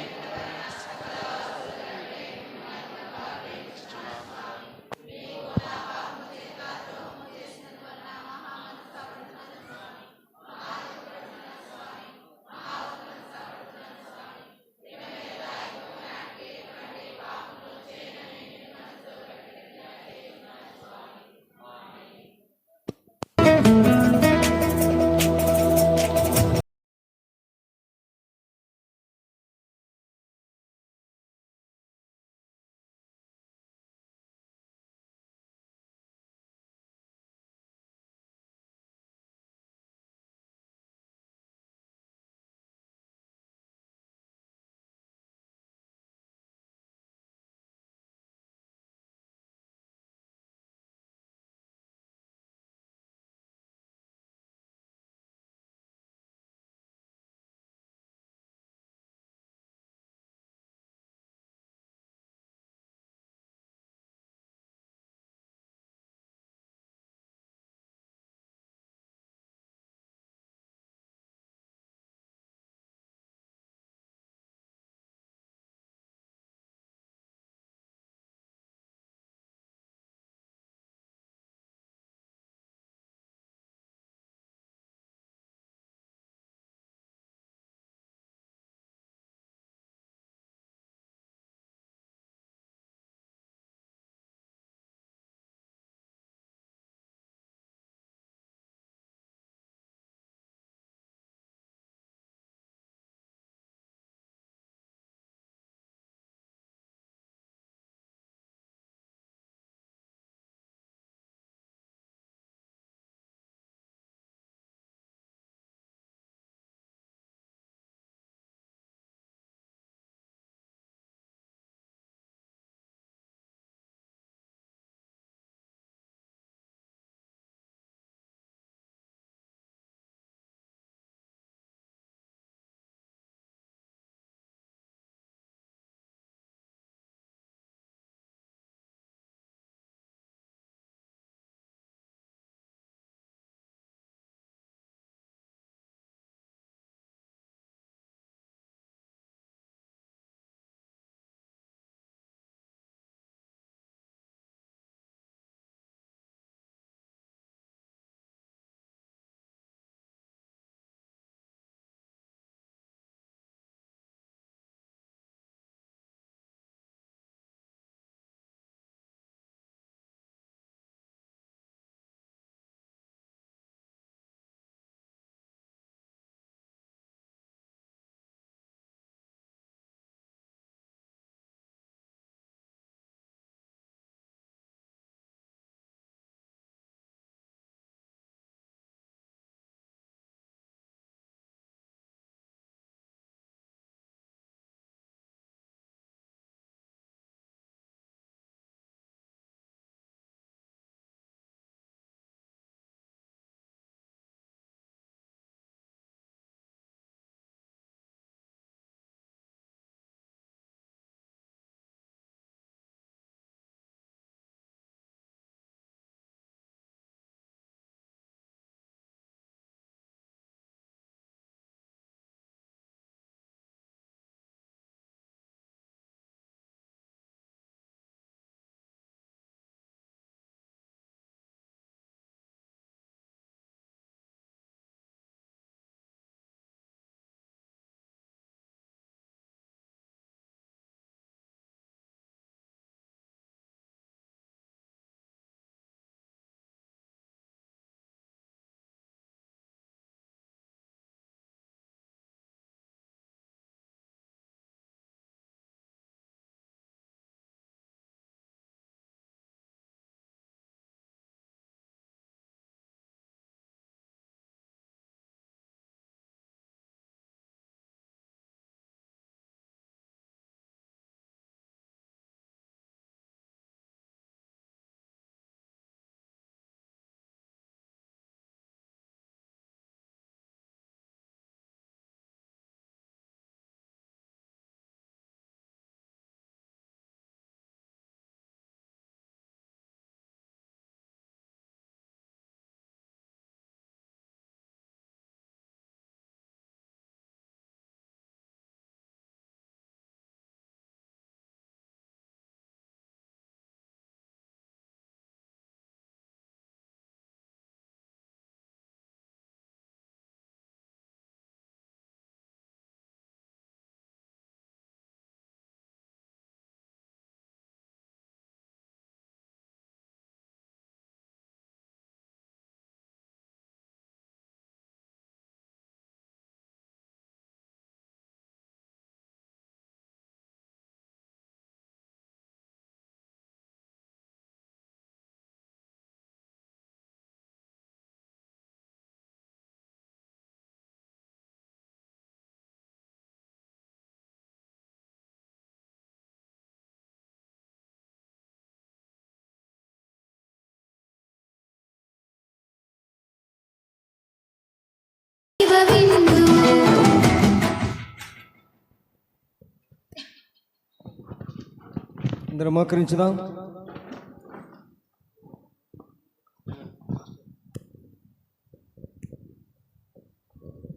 అందరం మోకరించుదాం.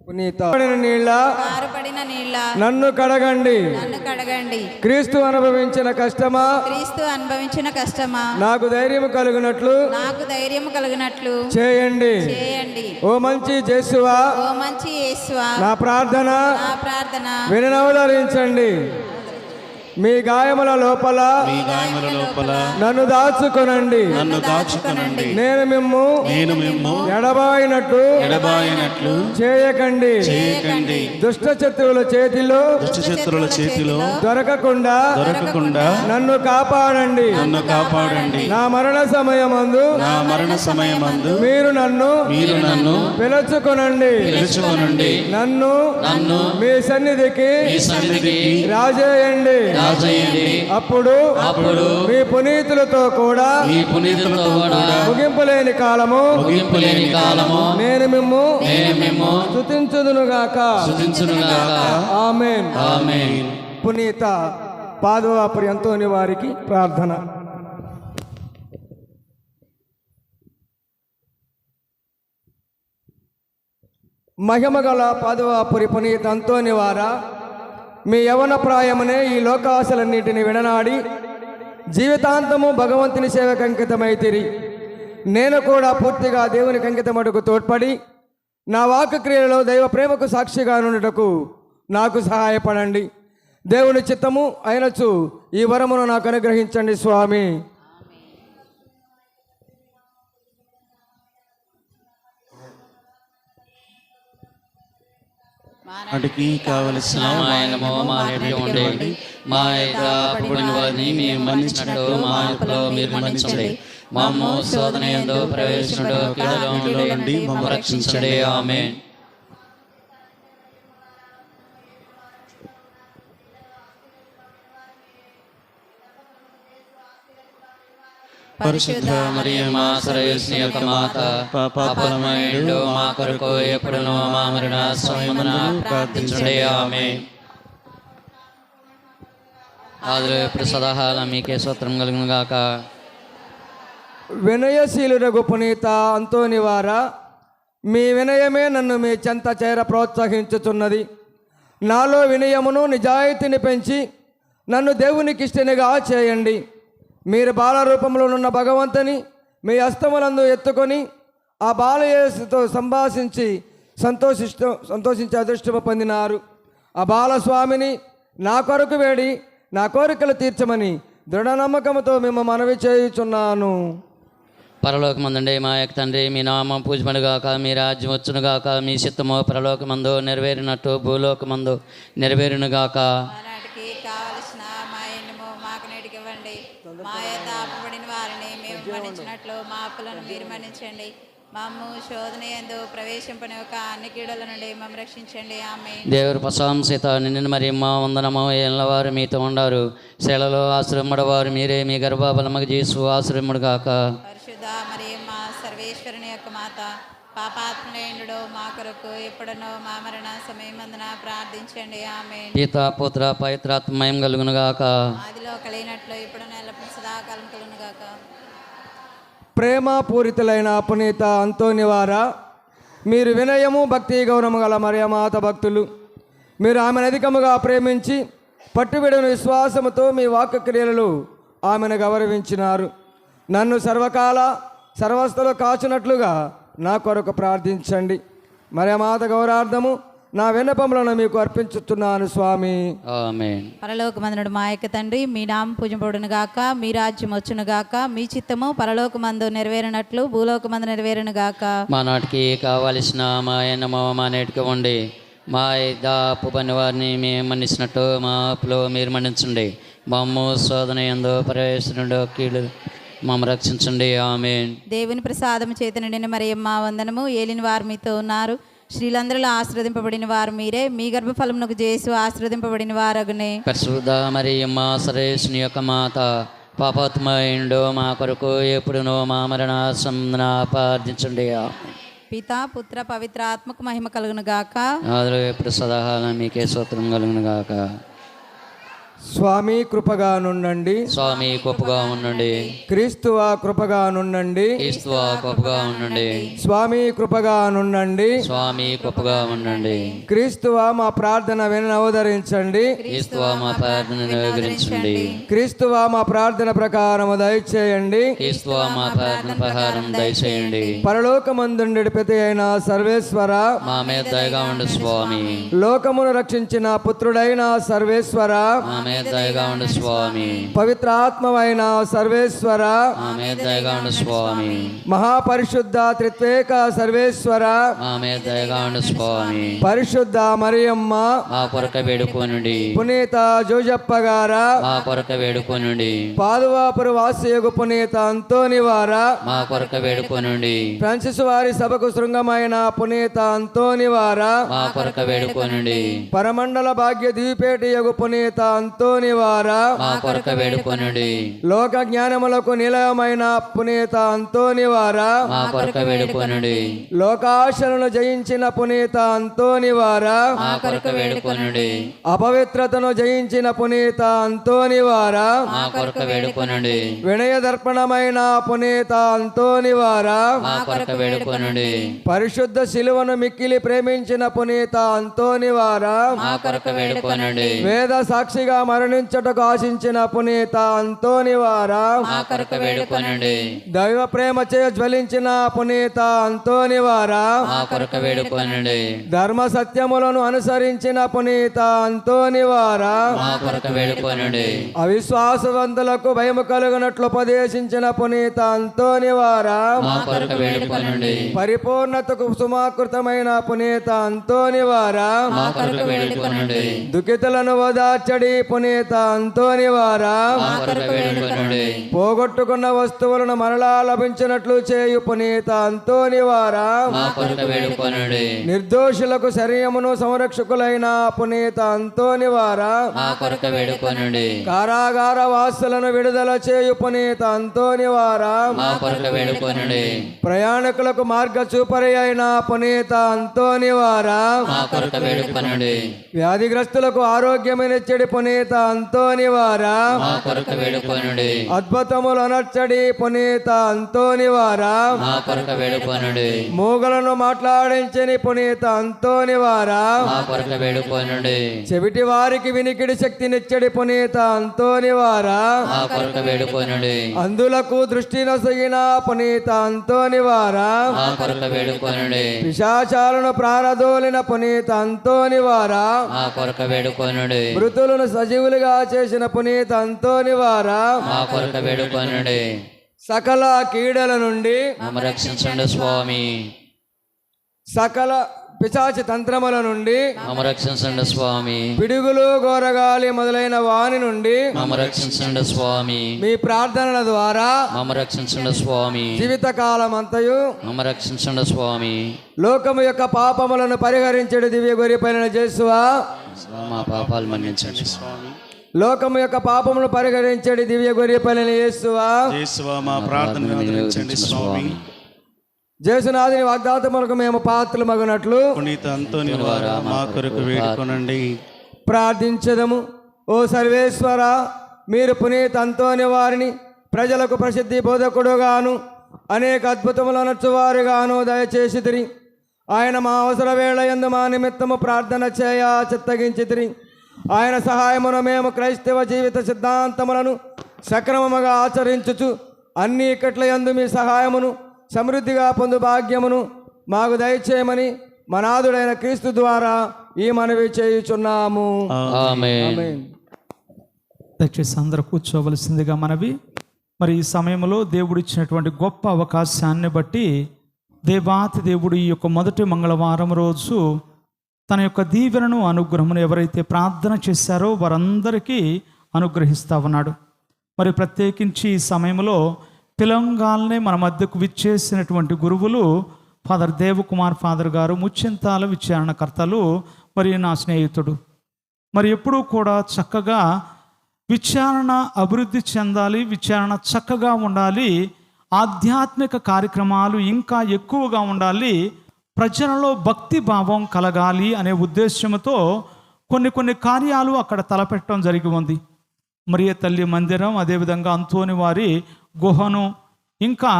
పునీత నీళ్ళ పారుపడిన నీళ్ళ నన్ను కడగండి. నన్ను కడగండి. క్రీస్తు అనుభవించిన కష్టమా క్రీస్తు అనుభవించిన కష్టమా నాకు ధైర్యం కలుగునట్లు నాకు ధైర్యం కలిగినట్లు చేయండి. చేయండి. ఓ మంచి జేసువా, ఓ మంచి యేసువా, నా ప్రార్థన నా ప్రార్థన వినవదరించండి. మీ గాయముల లోపల నన్ను దాచుకొనండి. నేను మిమ్ము ఎడబాయినట్లు చేయకండి. దుష్ట శత్రువుల చేతిలో దొరకకుండా నన్ను కాపాడండి. నా మరణ సమయమందు మీరు నన్ను పిలుచుకొనండి. నన్ను మీ సన్నిధికి రాజేయండి. అప్పుడు మీ పునీతులతో కూడా ముగింపులేని కాలము నేను మిమ్ము స్తుతించుదునుగాక. ఆమేన్. పునీత పాదువాపురి అంతోని వారికి ప్రార్థన. మహిమగల పాదువాపురి పునీత అంతోని వారా, మీ యవన ప్రాయమునే ఈ లోకాశలన్నిటిని విడనాడి జీవితాంతము భగవంతుని సేవకు అంకితమైతిరి. నేను కూడా పూర్తిగా దేవునికి అంకితమటుకు తోడ్పడి నా వాక్కు క్రియలలో దైవ ప్రేమకు సాక్షిగా నుండుటకు నాకు సహాయపడండి. దేవుని చిత్తము అయినచు ఈ వరమును నాకు అనుగ్రహించండి స్వామి. వాటికి కావలసిన ఆయనము మా నేటికి ఉండండి. మా పుడిన వారిని మేము మన్నించినట్టు మా అప్పులో మీరు మన్నించండి. మమ్ము శోధన యందు ప్రవేశించుట నుండి మమ్ము రక్షించండి. ఆమేన్. పరిశుద్ధ మరియమ్మ సర్వేశ్వరుని యొక్క మాత, పాపలమైండు మా కొరకు ఎప్పుడునూ మా మరణ సమయమున ప్రార్థించండి. ఆమేన్. ఆదులు ఎప్పుడు సదాకాలం మీకే స్తోత్రం కలుగును గాక. వినయశీలురగు పునీత అంతోని వారా, మీ వినయమే నన్ను మీ చెంత చేర ప్రోత్సహించుచున్నది. నాలో వినయమును నిజాయితీని పెంచి నన్ను దేవునికి ఇష్టనిగా చేయండి. మీరు బాలరూపంలో ఉన్న భగవంతుని మీ హస్తములందు ఎత్తుకొని ఆ బాలయేసుతో సంతోషించి అదృష్టము పొందినారు. ఆ బాలస్వామిని నా కొరకు వేడి నా కోరికలు తీర్చమని దృఢ నమ్మకంతో మేము మనవి చేయుచున్నాను. పరలోకమందుండే మా యొక్క తండ్రి, మీ నామం పూజమడుగాక, మీ రాజ్యం వచ్చునుగాక, మీ చిత్తము పరలోకమందు నెరవేరినట్టు భూలోకమందు నెరవేరునుగాక. నాటికి కావలసిన మా ఎన్నము మాకు నేటికి ఇవ్వండి. మా యొక్క అప్పుబడిన వారిని మేము మన్నించినట్లు మా అప్పులను మీరు మన్నించండి. మమ్ము శోధన యందు ప్రవేశింపని ఒక అన్ని కీడుల నుండి మమ్మల్ని రక్షించండి. ఆమేన్. దేవుడు ప్రశంసిత నిన్ను మరి మా వందనము ఎల్లవారు మీతో ఉండారు. శేలలో ఆశ్రమడవారు మీరే, మీ గర్భఫలముగా చేసు ఆశ్రమడుగాక. పరిశుద్ధ మరియమ్మ సర్వేశ్వరుని యొక్క మాత, పాపాత్ములైనడు మా కొరకు ఎప్పుడనో మా మరణ సమయమందున ప్రార్థించండి. ఆమేన్. పిత పుత్ర పవిత్రాత్మయం కలుగునుగాక. ఆదిలో కలిగినట్లు ఇప్పుడు ఎల్లప్పుడూ సదాకాలం కలుగునుగాక. ప్రేమపూరితులైన పునీత అంతోని వారా, మీరు వినయము భక్తి గౌరవము గల మరియమాత భక్తులు. మీరు ఆమెను అధికముగా ప్రేమించి పట్టుబిడని విశ్వాసముతో మీ వాక్య క్రియలలో ఆమెను గౌరవించినారు. నన్ను సర్వకాల సర్వస్థలో కాచునట్లుగా నా కొరకు ప్రార్థించండి. మరియమాత గౌరార్థము నా విన్నపములను మీకు అర్పించుతున్నాను స్వామి. ఆమేన్. పరలోకమందుడు మా యొక్క తండ్రి, మీ నామం పూజింపబడును గాక, మీ రాజ్యం వచ్చును గాక, మీ చిత్తము పరలోకమందు నెరవేరినట్లు భూలోకమందు నెరవేరును గాక. మా నాటికి కావలసిన మా ఎన్నమో మా నేటికి ఉండి, మా దాపు పని వారిని మేము మన్నించినట్టు మా అప్పులో మీరు మన్నించండి. మమ్ము శోధన యందు ప్రవేశించుట కీడు మమ్మ రక్షించండి. ఆమేన్. దేవుని ప్రసాదము చేత నిండిన మరియమ్మ వందనము. ఏలిన వారు మీతో ఉన్నారు. స్త్రీలందరిలో ఆశీర్వదింపబడిన వారు మీరే, మీ గర్భఫలమునకు చేసి ఆశీర్వదింపబడిన వారగునే. పరిశుద్ధ మరియమ్మ సర్వేశ్వరుని యొక్క మాత, పాపాత్మయుండు మా కొరకు ఎప్పుడునూ మా మరణ సమయమున ప్రార్థించండి. పిత పుత్ర పవిత్ర ఆత్మకు మహిమ కలుగును గాక. ఆదులు ఎప్పుడు సదాకాలం మీకే స్తోత్రం కలుగును గాక. స్వామి కృపగా నుండండి. స్వామి కృపగా ఉండండి. క్రీస్తువా కృపగా నుండండి. క్రీస్తువా కృపగా ఉండండి. స్వామి కృపగా నుండండి. స్వామి కృపగా ఉండండి. క్రీస్తువా మా ప్రార్థన వినవదరించండి. క్రీస్తువా మా ప్రార్థన నివేదించండి. క్రీస్తువా మా ప్రార్థన ప్రకారము దయచేయండి. క్రీస్తువా మా ప్రార్థన ప్రకారం దయచేయండి. పరలోకమందుండెడి పిత అయిన సర్వేశ్వర, మా మీద దయగా ఉండు స్వామి. లోకమును రక్షించిన పుత్రుడైన సర్వేశ్వర, మా మీద దయగా ఉండు స్వామి. పవిత్ర ఆత్మవైన సర్వేశ్వర, మా మీద దయగా ఉండు స్వామి. మహాపరిశుద్ధ త్రిత్వేక సర్వేశ్వర, మా మీద దయగా ఉండు స్వామి. పరిశుద్ధ మరియమ్మ, మా కొరక వేడుకోనుండి. పునీత జోజప్ప గార, మా కొరక వేడుకోనుండి. పాదువాపురు వాసియగు పునీత అంతోని వార, మా కొరక వేడుకోనుండి. ఫ్రాన్సిస్ వారి సభకు శృంగమైన పునీత అంతోని వార, మా కొరక వేడుకోనుండి. పరమండల భాగ్య ద్వీపేటి యగు పునీత అంతోని వార, మా కొరక వేడుకోనుండి. లోక జ్ఞానములకు నిలయమైన పునీత అంతోని వార, మా కొరక వేడుకోనుండి. లోకాశలను జయించిన పునీత అంతోని వార, మా కొరక వేడుకోనుండి. అపవిత్రతను జయించిన పునీత అంతోని వార, మా కొరక వేడుకోనుండి. వినయ దర్పణమైన పునీత అంతోని వార, మా కొరక వేడుకోనుండి. పరిశుద్ధ శిలువను మిక్కిలి ప్రేమించిన పునీత అంతోని వార, మా కొరక వేడుకోనుండి. వేద సాక్షిగా మరణించుటకు ఆశించిన పునీత అంతోని వార, మా కొరక వేడుకోనుండి. దైవ ప్రేమచే జ్వలించిన పునీత అంతోని వార, మా కొరక వేడుకోనుండి. ధర్మ సత్యములను అనుసరించిన పునీత అంతోని వార, మా కొరక వేడుకోనుండి. అవిశ్వాసవంతులకు భయము కలుగునట్లు ఉపదేశించిన పునీత అంతోని వార, మా కొరక వేడుకోనుండి. పరిపూర్ణతకు సుమాకృతమైన పునీత అంతోని వార, మా కొరక వేడుకోనుండి. దుఃఖితులను ఓదార్చడి పునీత అంతోని వార, మా కొరక వేడుకోనుండి. పోగొట్టుకున్న వస్తువులను మరలా లభించినట్లు చేయు పునీత అంతోని వార, మా కొరక వేడుకోనుండి. నిర్దోషులకు శరీరమును సంరక్షకులైన పునీత అంతోని వార, మా కొరక వేడుకోనుండి. కారాగార వాసులను విడుదల చేయు పునీత అంతోని వార, మా కొరక వేడుకోనుండి. ప్రయాణికులకు మార్గ చూపరి అయిన పునీత అంతోని వార, మా కొరక వేడుకోనుండి. వ్యాధిగ్రస్తులకు ఆరోగ్యమినిచ్చడి పునీత అంతోని వార, మా కొరక వేడుకోనుండి. అద్భుతములు అనర్చడి పునీత అంతోని వార, మా కొరక వేడుకోనుండి. మూగలను మాట్లాడించని పునీత అంతోని వార, మా కొరక వేడుకోనుండి. చెవిటి వారికి వినికిడి శక్తినిచ్చడి పునీత అంతోని వార, మా కొరక వేడుకోనుండి. అందులకు దృష్టి నొసగిన పునీత అంతోని వార, మా కొరక వేడుకోనుండి. పిశాచాలను ప్రారదోలిన పునీత అంతోని వార, మా కొరక వేడుకోనుండి. మృతులను సజీవులుగా చేసిన పునీత అంతోని వార, మా కొరక వేడుకోనుండి. సకల కీడల నుండి మమ్మ రక్షించండి స్వామి. సకల పిశాచి తంత్రముల నుండి మమ్మ రక్షించండి స్వామి. పిడుగులు గోరగాలి మొదలైన వాని నుండి మమ్మ రక్షించండి స్వామి. మీ ప్రార్థనల ద్వారా మమ్మ రక్షించండి స్వామి. జీవితకాలం అంతయు మమ్మ రక్షించండి స్వామి. లోకము యొక్క పాపములను పరిహరించడు దివ్య గొర్రెపైన చేసువా, మా పాపాలు మన్నించండి స్వామి. లోకము యొక్క పాపములను పరిహరించడు దివ్య గొర్రెపైన యేసువా, యేసువా మా ప్రార్థన ఆదరించండి స్వామి. జేసునాథుని వాగ్దాతములకు మేము పాత్రలు మగునట్లు పునీత అంతోని వార, మా కొరకు వేడుకొనండి. ప్రార్థించదము. ఓ సర్వేశ్వర, మీరు పునీత అంతోని వారిని ప్రజలకు ప్రసిద్ధి బోధకుడుగాను అనేక అద్భుతములు అనర్చువారుగాను దయచేసితిరి. ఆయన మా అవసర వేళ యందు మా నిమిత్తము ప్రార్థన చేయ చిత్తగించితిరి. ఆయన సహాయమును మేము క్రైస్తవ జీవిత సిద్ధాంతములను సక్రమముగా ఆచరించుచు అన్ని ఇక్కట్ల యందు మీ సహాయమును సమృద్ధిగా పొందు భాగ్యమును మాకు దయచేయమని మనాథుడైన క్రీస్తు ద్వారా ఈ మనవి చేయుచున్నాము. ఆమేన్. దయచేసి అందరూ కూర్చోవలసిందిగా మనవి. మరి ఈ సమయంలో దేవుడు ఇచ్చినటువంటి గొప్ప అవకాశాన్ని బట్టి దేవాతి దేవుడు ఈ యొక్క మొదటి మంగళవారం రోజు తన యొక్క దీవెనను అనుగ్రహమును ఎవరైతే ప్రార్థన చేశారో వారందరికీ అనుగ్రహిస్తూ ఉన్నాడు. మరి ప్రత్యేకించి ఈ సమయంలో తెలంగాణనే మన మధ్యకు విచ్చేసినటువంటి గురువులు ఫాదర్ దేవకుమార్ ఫాదర్ గారు, ముచ్చింతాల విచారణకర్తలు, మరి నా స్నేహితుడు. మరి ఎప్పుడూ కూడా చక్కగా విచారణ అభివృద్ధి చెందాలి, విచారణ చక్కగా ఉండాలి, ఆధ్యాత్మిక కార్యక్రమాలు ఇంకా ఎక్కువగా ఉండాలి, ప్రజలలో భక్తి భావం కలగాలి అనే ఉద్దేశంతో కొన్ని కార్యాలు అక్కడ తలపెట్టడం జరిగి ఉంది. మరియ తల్లి మందిరం, అదేవిధంగా అంతోని వారి గుహను, ఇంకా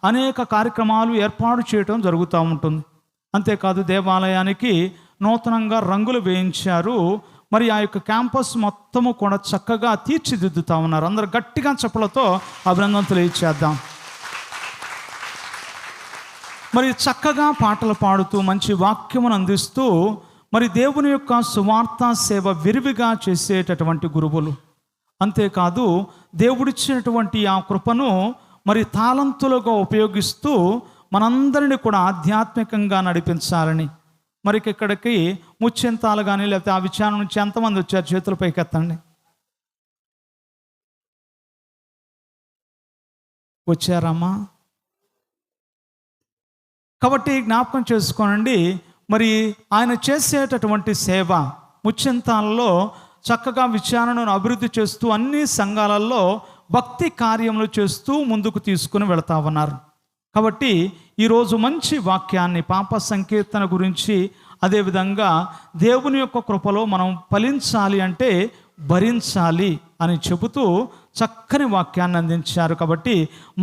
అనేక కార్యక్రమాలు ఏర్పాటు చేయటం జరుగుతూ ఉంటుంది. అంతేకాదు దేవాలయానికి నూతనంగా రంగులు వేయించారు. మరి ఆ యొక్క క్యాంపస్ మొత్తము కూడా చక్కగా తీర్చిదిద్దుతూ ఉన్నారు. అందరు గట్టిగా చప్పలతో అభినందన తెలియచేద్దాం. మరి చక్కగా పాటలు పాడుతూ మంచి వాక్యమును అందిస్తూ మరి దేవుని యొక్క సువార్త సేవ విరివిగా చేసేటటువంటి గురువులు. అంతేకాదు దేవుడిచ్చినటువంటి ఆ కృపను మరి తాళంతులుగా ఉపయోగిస్తూ మనందరినీ కూడా ఆధ్యాత్మికంగా నడిపించాలని. మరి ఇక్కడికి ముచ్చెంతాలు కానీ లేకపోతే ఆ విచారణ నుంచి ఎంతమంది వచ్చారు? చేతుల పైకి ఎత్తండి. వచ్చారమ్మా? కాబట్టి జ్ఞాపకం చేసుకోనండి, మరి ఆయన చేసేటటువంటి సేవ ముచ్చెంతాలలో చక్కగా విచారణను అభివృద్ధి చేస్తూ అన్ని సంఘాలలో భక్తి కార్యములు చేస్తూ ముందుకు తీసుకుని వెళతా ఉన్నారు. కాబట్టి ఈరోజు మంచి వాక్యాన్ని పాప సంకీర్తన గురించి, అదేవిధంగా దేవుని యొక్క కృపలో మనం ఫలించాలి అంటే భరించాలి అని చెబుతూ చక్కని వాక్యాన్ని అందించారు. కాబట్టి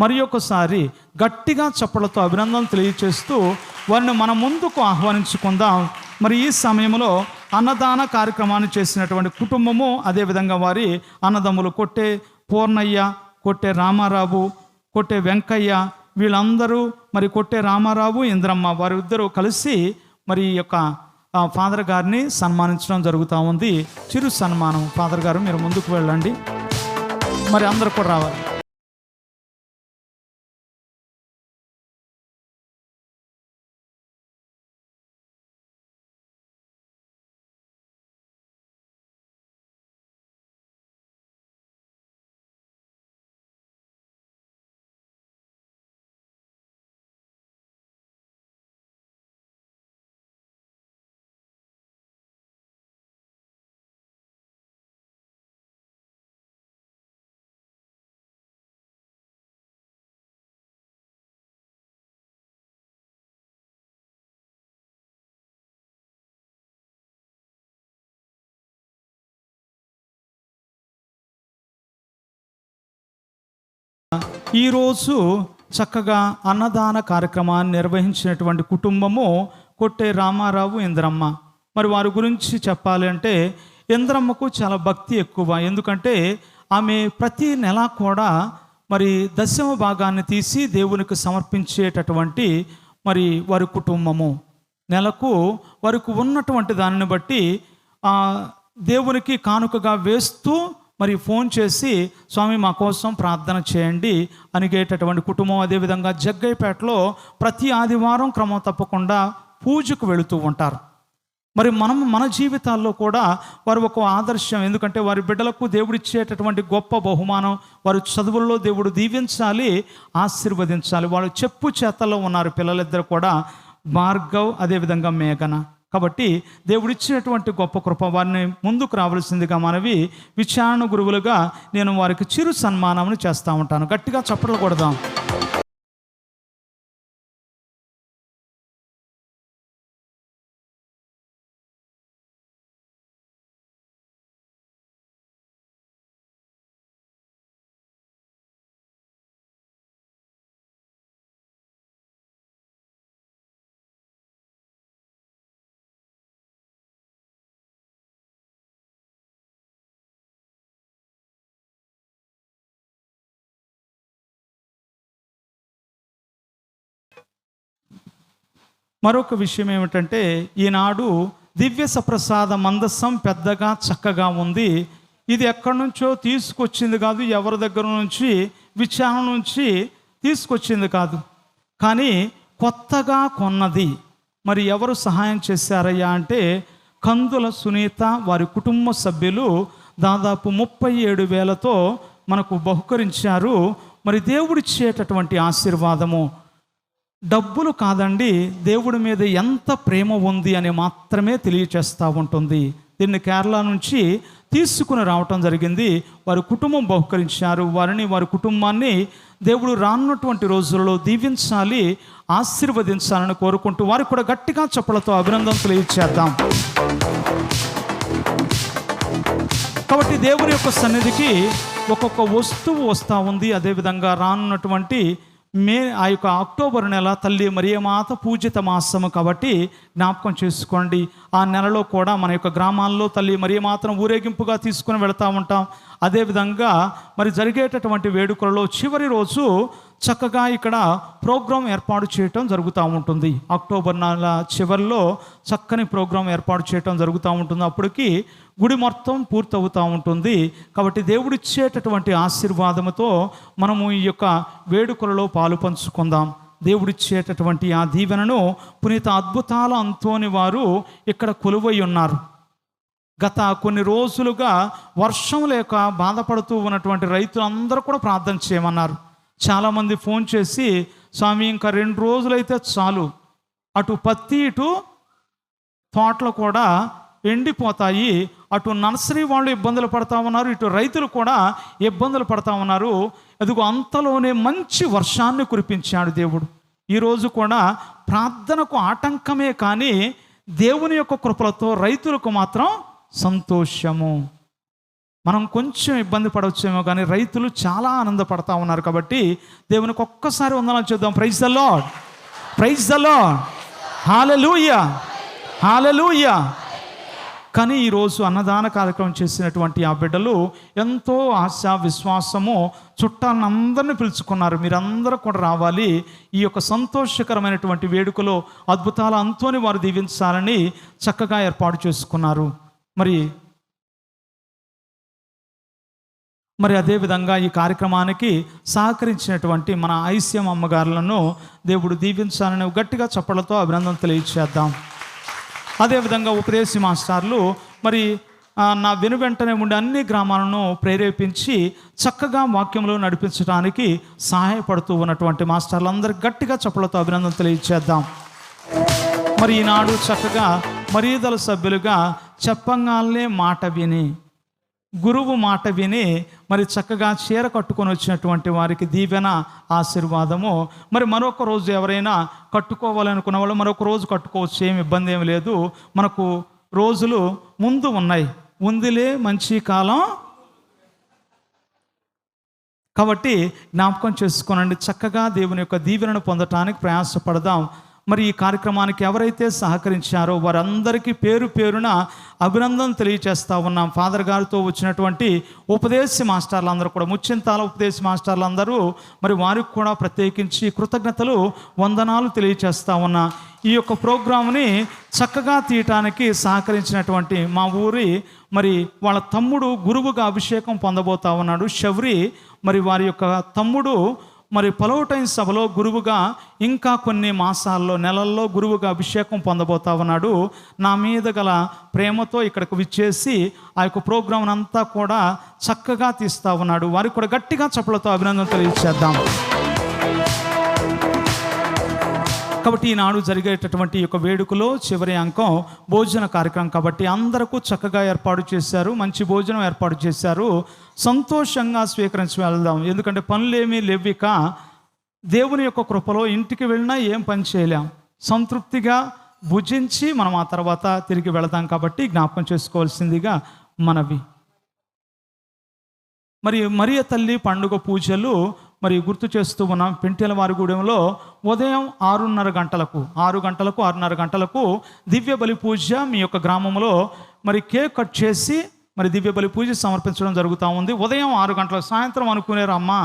మరి ఒకసారి గట్టిగా చప్పలతో అభినందనలు తెలియచేస్తూ వారిని మన ముందుకు ఆహ్వానించుకుందాం. మరి ఈ సమయంలో అన్నదాన కార్యక్రమాన్ని చేసినటువంటి కుటుంబము, అదేవిధంగా వారి అన్నదమ్ములు కొట్టే పూర్ణయ్య, కొట్టే రామారావు, కొట్టే వెంకయ్య, వీళ్ళందరూ మరి కొట్టే రామారావు, ఇంద్రమ్మ వారిద్దరూ కలిసి మరి ఈ యొక్క ఫాదర్ గారిని సన్మానించడం జరుగుతూ ఉంది. చిరు సన్మానం. ఫాదర్ గారు మీరు ముందుకు వెళ్ళండి, మరి అందరూ కూడా రావాలి. ఈరోజు చక్కగా అన్నదాన కార్యక్రమాన్ని నిర్వహించినటువంటి కుటుంబము కొట్టే రామారావు, ఇంద్రమ్మ. మరి వారి గురించి చెప్పాలి అంటే ఇంద్రమ్మకు చాలా భక్తి ఎక్కువ. ఎందుకంటే ఆమె ప్రతి నెల కూడా మరి దశమ భాగాన్ని తీసి దేవునికి సమర్పించేటటువంటి మరి వారి కుటుంబము నెలకు వారికి ఉన్నటువంటి దానిని బట్టి దేవునికి కానుకగా వేస్తూ మరి ఫోన్ చేసి స్వామి మా కోసం ప్రార్థన చేయండి అనిగేటటువంటి కుటుంబం. అదేవిధంగా జగ్గయ్యపేటలో ప్రతి ఆదివారం క్రమం తప్పకుండా పూజకు వెళుతూ ఉంటారు. మరి మన జీవితాల్లో కూడా వారు ఒక ఆదర్శం. ఎందుకంటే వారి బిడ్డలకు దేవుడిచ్చేటటువంటి గొప్ప బహుమానం, వారి చదువుల్లో దేవుడు దీవించాలి, ఆశీర్వదించాలి. వాళ్ళు చెప్పు చేతల్లో ఉన్నారు పిల్లలిద్దరు కూడా, భార్గవ్ అదేవిధంగా మేఘన. కాబట్టి దేవుడిచ్చినటువంటి గొప్ప కృప వారిని ముందుకు రావాల్సిందిగా మనవి. విచారణ గురువులుగా నేను వారికి చిరు సన్మానం చేస్తూ ఉంటాను. గట్టిగా చప్పట్లు కొడదాం. మరొక విషయం ఏమిటంటే ఈనాడు దివ్య సప్రసాద మందసం పెద్దగా చక్కగా ఉంది. ఇది ఎక్కడి నుంచో తీసుకొచ్చింది కాదు, ఎవరి దగ్గర నుంచి విచారణ నుంచి తీసుకొచ్చింది కాదు, కానీ కొత్తగా కొన్నది. మరి ఎవరు సహాయం చేశారయ్యా అంటే కందుల సునీత వారి కుటుంబ సభ్యులు దాదాపు 37,000తో మనకు బహుకరించారు. మరి దేవుడిచ్చేటటువంటి ఆశీర్వాదము డబ్బులు కాదండి, దేవుడి మీద ఎంత ప్రేమ ఉంది అని మాత్రమే తెలియచేస్తూ ఉంటుంది. దీన్ని కేరళ నుంచి తీసుకుని రావటం జరిగింది. వారి కుటుంబం బహుకరించారు. వారి కుటుంబాన్ని దేవుడు రానున్నటువంటి రోజుల్లో దీవించాలి, ఆశీర్వదించాలని కోరుకుంటూ వారికి కూడా గట్టిగా చప్పలతో అభినందనలు తెలియచేద్దాం. కాబట్టి దేవుని యొక్క సన్నిధికి ఒక్కొక్క వస్తువు వస్తూ ఉంది. అదేవిధంగా రానున్నటువంటి ఆ యొక్క అక్టోబర్ నెల తల్లి మరియమాత పూజిత మాసము కాబట్టి జ్ఞాపకం చేసుకోండి. ఆ నెలలో కూడా మన యొక్క గ్రామాల్లో తల్లి మరియమాతను ఊరేగింపుగా తీసుకుని వెళుతూ ఉంటాం. అదేవిధంగా మరి జరిగేటటువంటి వేడుకలలో చివరి రోజు చక్కగా ఇక్కడ ప్రోగ్రాం ఏర్పాటు చేయటం జరుగుతూ ఉంటుంది. అక్టోబర్ నెల చివరిలో చక్కని ప్రోగ్రాం ఏర్పాటు చేయటం జరుగుతూ ఉంటుంది. అప్పటికి గుడి మొత్తం పూర్తవుతూ ఉంటుంది. కాబట్టి దేవుడిచ్చేటటువంటి ఆశీర్వాదముతో మనము ఈ యొక్క వేడుకలలో పాలు పంచుకుందాం. దేవుడిచ్చేటటువంటి ఆ దీవెనను పునీత అద్భుతాల అంతోని వారు ఇక్కడ కొలువై ఉన్నారు. గత కొన్ని రోజులుగా వర్షం లేక బాధపడుతూ ఉన్నటువంటి రైతులందరూ కూడా ప్రార్థన చేయమన్నారు. చాలామంది ఫోన్ చేసి, స్వామి ఇంకా 2 రోజులైతే చాలు, అటు పత్తి ఇటు తోటలు కూడా ఎండిపోతాయి, అటు నర్సరీ వాళ్ళు ఇబ్బందులు పడతా ఉన్నారు, ఇటు రైతులు కూడా ఇబ్బందులు పడతా ఉన్నారు. అదిగో అంతలోనే మంచి వర్షాన్ని కురిపించాడు దేవుడు. ఈరోజు కూడా ప్రార్థనకు ఆటంకమే కానీ దేవుని యొక్క కృపలతో రైతులకు మాత్రం సంతోషము. మనం కొంచెం ఇబ్బంది పడవచ్చేమో కానీ రైతులు చాలా ఆనందపడతా ఉన్నారు. కాబట్టి దేవునికి ఒక్కసారి వందనాలు చేద్దాం. Praise the lord, praise the lord, hallelujah, hallelujah. కానీ ఈరోజు అన్నదాన కార్యక్రమం చేసినటువంటి ఆ బిడ్డలు ఎంతో ఆశ విశ్వాసము చుట్టాలను అందరినీ పిలుచుకున్నారు. మీరందరూ కూడా రావాలి, ఈ యొక్క సంతోషకరమైనటువంటి వేడుకలో అద్భుతాల అంతోని వారు దీవించాలని చక్కగా ఏర్పాటు చేసుకున్నారు. మరి అదేవిధంగా ఈ కార్యక్రమానికి సహకరించినటువంటి మన ఐసీఎం అమ్మగారులను దేవుడు దీవించాలని గట్టిగా చప్పలతో అభినందన తెలియజేద్దాం. అదేవిధంగా ఉపదేశి మాస్టర్లు మరి నా వెనువెంటనే ఉండే అన్ని గ్రామాలను ప్రేరేపించి చక్కగా వాక్యంలో నడిపించడానికి సహాయపడుతూ ఉన్నటువంటి మాస్టర్లందరికీ గట్టిగా చప్పలతో అభినందన తెలియజేద్దాం. మరి ఈనాడు చక్కగా మరీదల సభ్యులుగా చెప్పంగానే మాట విని, గురువు మాట విని మరి చక్కగా చీర కట్టుకొని వచ్చినటువంటి వారికి దీవెన ఆశీర్వాదము. మరి మరొక రోజు ఎవరైనా కట్టుకోవాలనుకున్న వాళ్ళు మరొక రోజు కట్టుకోవచ్చు, ఏమి ఇబ్బంది ఏమి లేదు. మనకు రోజులు ముందు ఉన్నాయి, ఉందిలే మంచి కాలం. కాబట్టి జ్ఞాపకం చేసుకోనండి, చక్కగా దేవుని యొక్క దీవెనను పొందటానికి ప్రయాసపడదాం. మరి ఈ కార్యక్రమానికి ఎవరైతే సహకరించారో వారందరికీ పేరు పేరున అభినందన తెలియజేస్తూ ఉన్నాం. ఫాదర్ గారితో వచ్చినటువంటి ఉపదేశ మాస్టర్లందరూ కూడా, ముచ్చింతాల ఉపదేశ మాస్టర్లందరూ మరి వారికి కూడా ప్రత్యేకించి కృతజ్ఞతలు వందనాలు తెలియజేస్తూ ఉన్నా. ఈ యొక్క ప్రోగ్రామ్ని చక్కగా తీయటానికి సహకరించినటువంటి మా ఊరి మరి వాళ్ళ తమ్ముడు గురువుగా అభిషేకం పొందబోతా ఉన్నాడు, శౌరి. మరి వారి యొక్క తమ్ముడు మరి పలోటైన్ సభలో గురువుగా ఇంకా కొన్ని మాసాల్లో నెలల్లో గురువుగా అభిషేకం పొందబోతా ఉన్నాడు. నా మీద గల ప్రేమతో ఇక్కడికి విచ్చేసి ఆ యొక్క ప్రోగ్రాం అంతా కూడా చక్కగా తీస్తూ ఉన్నాడు. వారికి కూడా గట్టిగా చప్పలతో అభినందన తెలియజేద్దాం. కాబట్టి ఈనాడు జరిగేటటువంటి యొక్క వేడుకలో చివరి అంకం భోజన కార్యక్రమం కాబట్టి అందరికీ చక్కగా ఏర్పాటు చేశారు, మంచి భోజనం ఏర్పాటు చేశారు. సంతోషంగా స్వీకరించి వెళ్దాం. ఎందుకంటే పనులేమీ లేవిక దేవుని యొక్క కృపలో ఇంటికి వెళ్ళినా ఏం పని చేయలేం, సంతృప్తిగా భుజించి మనం ఆ తర్వాత తిరిగి వెళదాం. కాబట్టి జ్ఞాపకం చేసుకోవాల్సిందిగా మనవి. మరి మరియ తల్లి పండుగ పూజలు మరి గుర్తు చేస్తూ ఉన్నాం. పెంటెల వారిగూడెంలో ఉదయం 6:30 గంటలకు 6:30 గంటలకు దివ్య బలి పూజ మీ యొక్క గ్రామంలో మరి కేక్ కట్ చేసి మరి దివ్య బలి పూజ సమర్పించడం జరుగుతూ ఉంది. ఉదయం 6 గంటలకు, సాయంత్రం అనుకునేరమ్మా.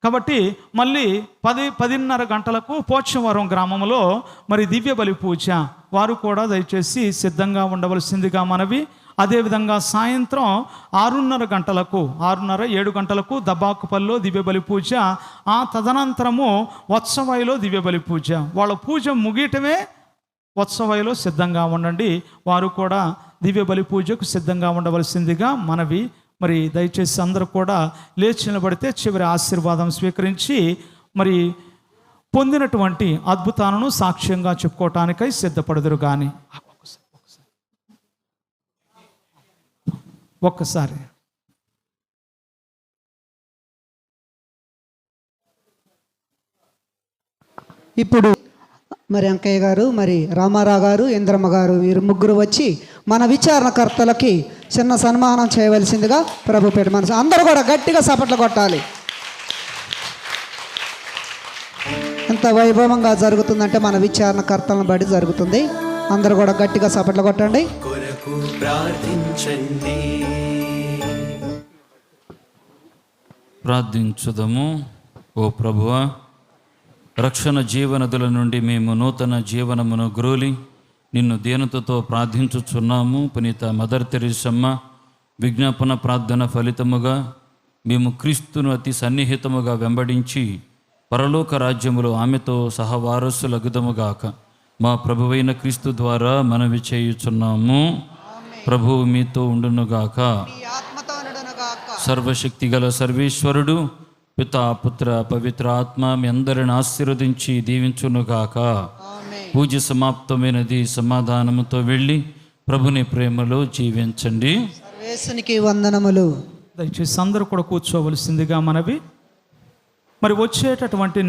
కాబట్టి మళ్ళీ 10:30 గంటలకు పోచవరం గ్రామంలో మరి దివ్య బలి పూజ, వారు కూడా దయచేసి సిద్ధంగా ఉండవలసిందిగా మనవి. అదేవిధంగా సాయంత్రం 6:30 గంటలకు 7 గంటలకు దబ్బాకుపల్లిలో దివ్య బలి పూజ, ఆ తదనంతరము వత్సవాయిలో దివ్య బలి పూజ. వాళ్ళ పూజ ముగియటమే వత్సవాయిలో సిద్ధంగా ఉండండి. వారు కూడా దివ్య బలి పూజకు సిద్ధంగా ఉండవలసిందిగా మనవి. మరి దయచేసి అందరూ కూడా లేచి నిలబడితే చివరి ఆశీర్వాదం స్వీకరించి మరి పొందినటువంటి అద్భుతాలను సాక్ష్యంగా చెప్పుకోవటానికై సిద్ధపడదురు. కానీ ఒక్కసారి ఇప్పుడు మరి అంకయ్య గారు, మరి రామారావు గారు, ఇంద్రమ్మ గారు, వీరు ముగ్గురు వచ్చి మన విచారణకర్తలకి చిన్న సన్మానం చేయవలసిందిగా ప్రభు పేట మనసు అందరూ కూడా గట్టిగా చప్పట్లు కొట్టాలి. ఎంత వైభవంగా జరుగుతుందంటే మన విచారణకర్తలను బట్టి జరుగుతుంది. అందరూ కూడా గట్టిగా చప్పట్లు కొట్టండి. ప్రార్థించుదము. ఓ ప్రభువా, రక్షణ జీవనదుల నుండి మేము నూతన జీవనమును గ్రోలి నిన్ను దీనతతో ప్రార్థించుచున్నాము. పునీత మదర్ తెరీసమ్మ విజ్ఞాపన ప్రార్థన ఫలితముగా మేము క్రీస్తును అతి సన్నిహితముగా వెంబడించి పరలోక రాజ్యములో ఆమెతో సహవారసులగుదముగాక మా ప్రభువైన క్రీస్తు ద్వారా మనవి చేయుచున్నాము. ప్రభువు మీతో ఉండునుగాక. సర్వశక్తి గల సర్వేశ్వరుడు పితా పుత్ర పవిత్ర ఆత్మ మీ అందరిని ఆశీర్వదించి దీవించునుగాక. పూజ సమాప్తమైనది. సమాధానముతో వెళ్ళి ప్రభుని ప్రేమలో జీవించండి. సర్వేశ్వరునికి వందనములు. దయచేసి అందరూ కూడా కూర్చోవలసిందిగా మనవి. మరి వచ్చేటటువంటి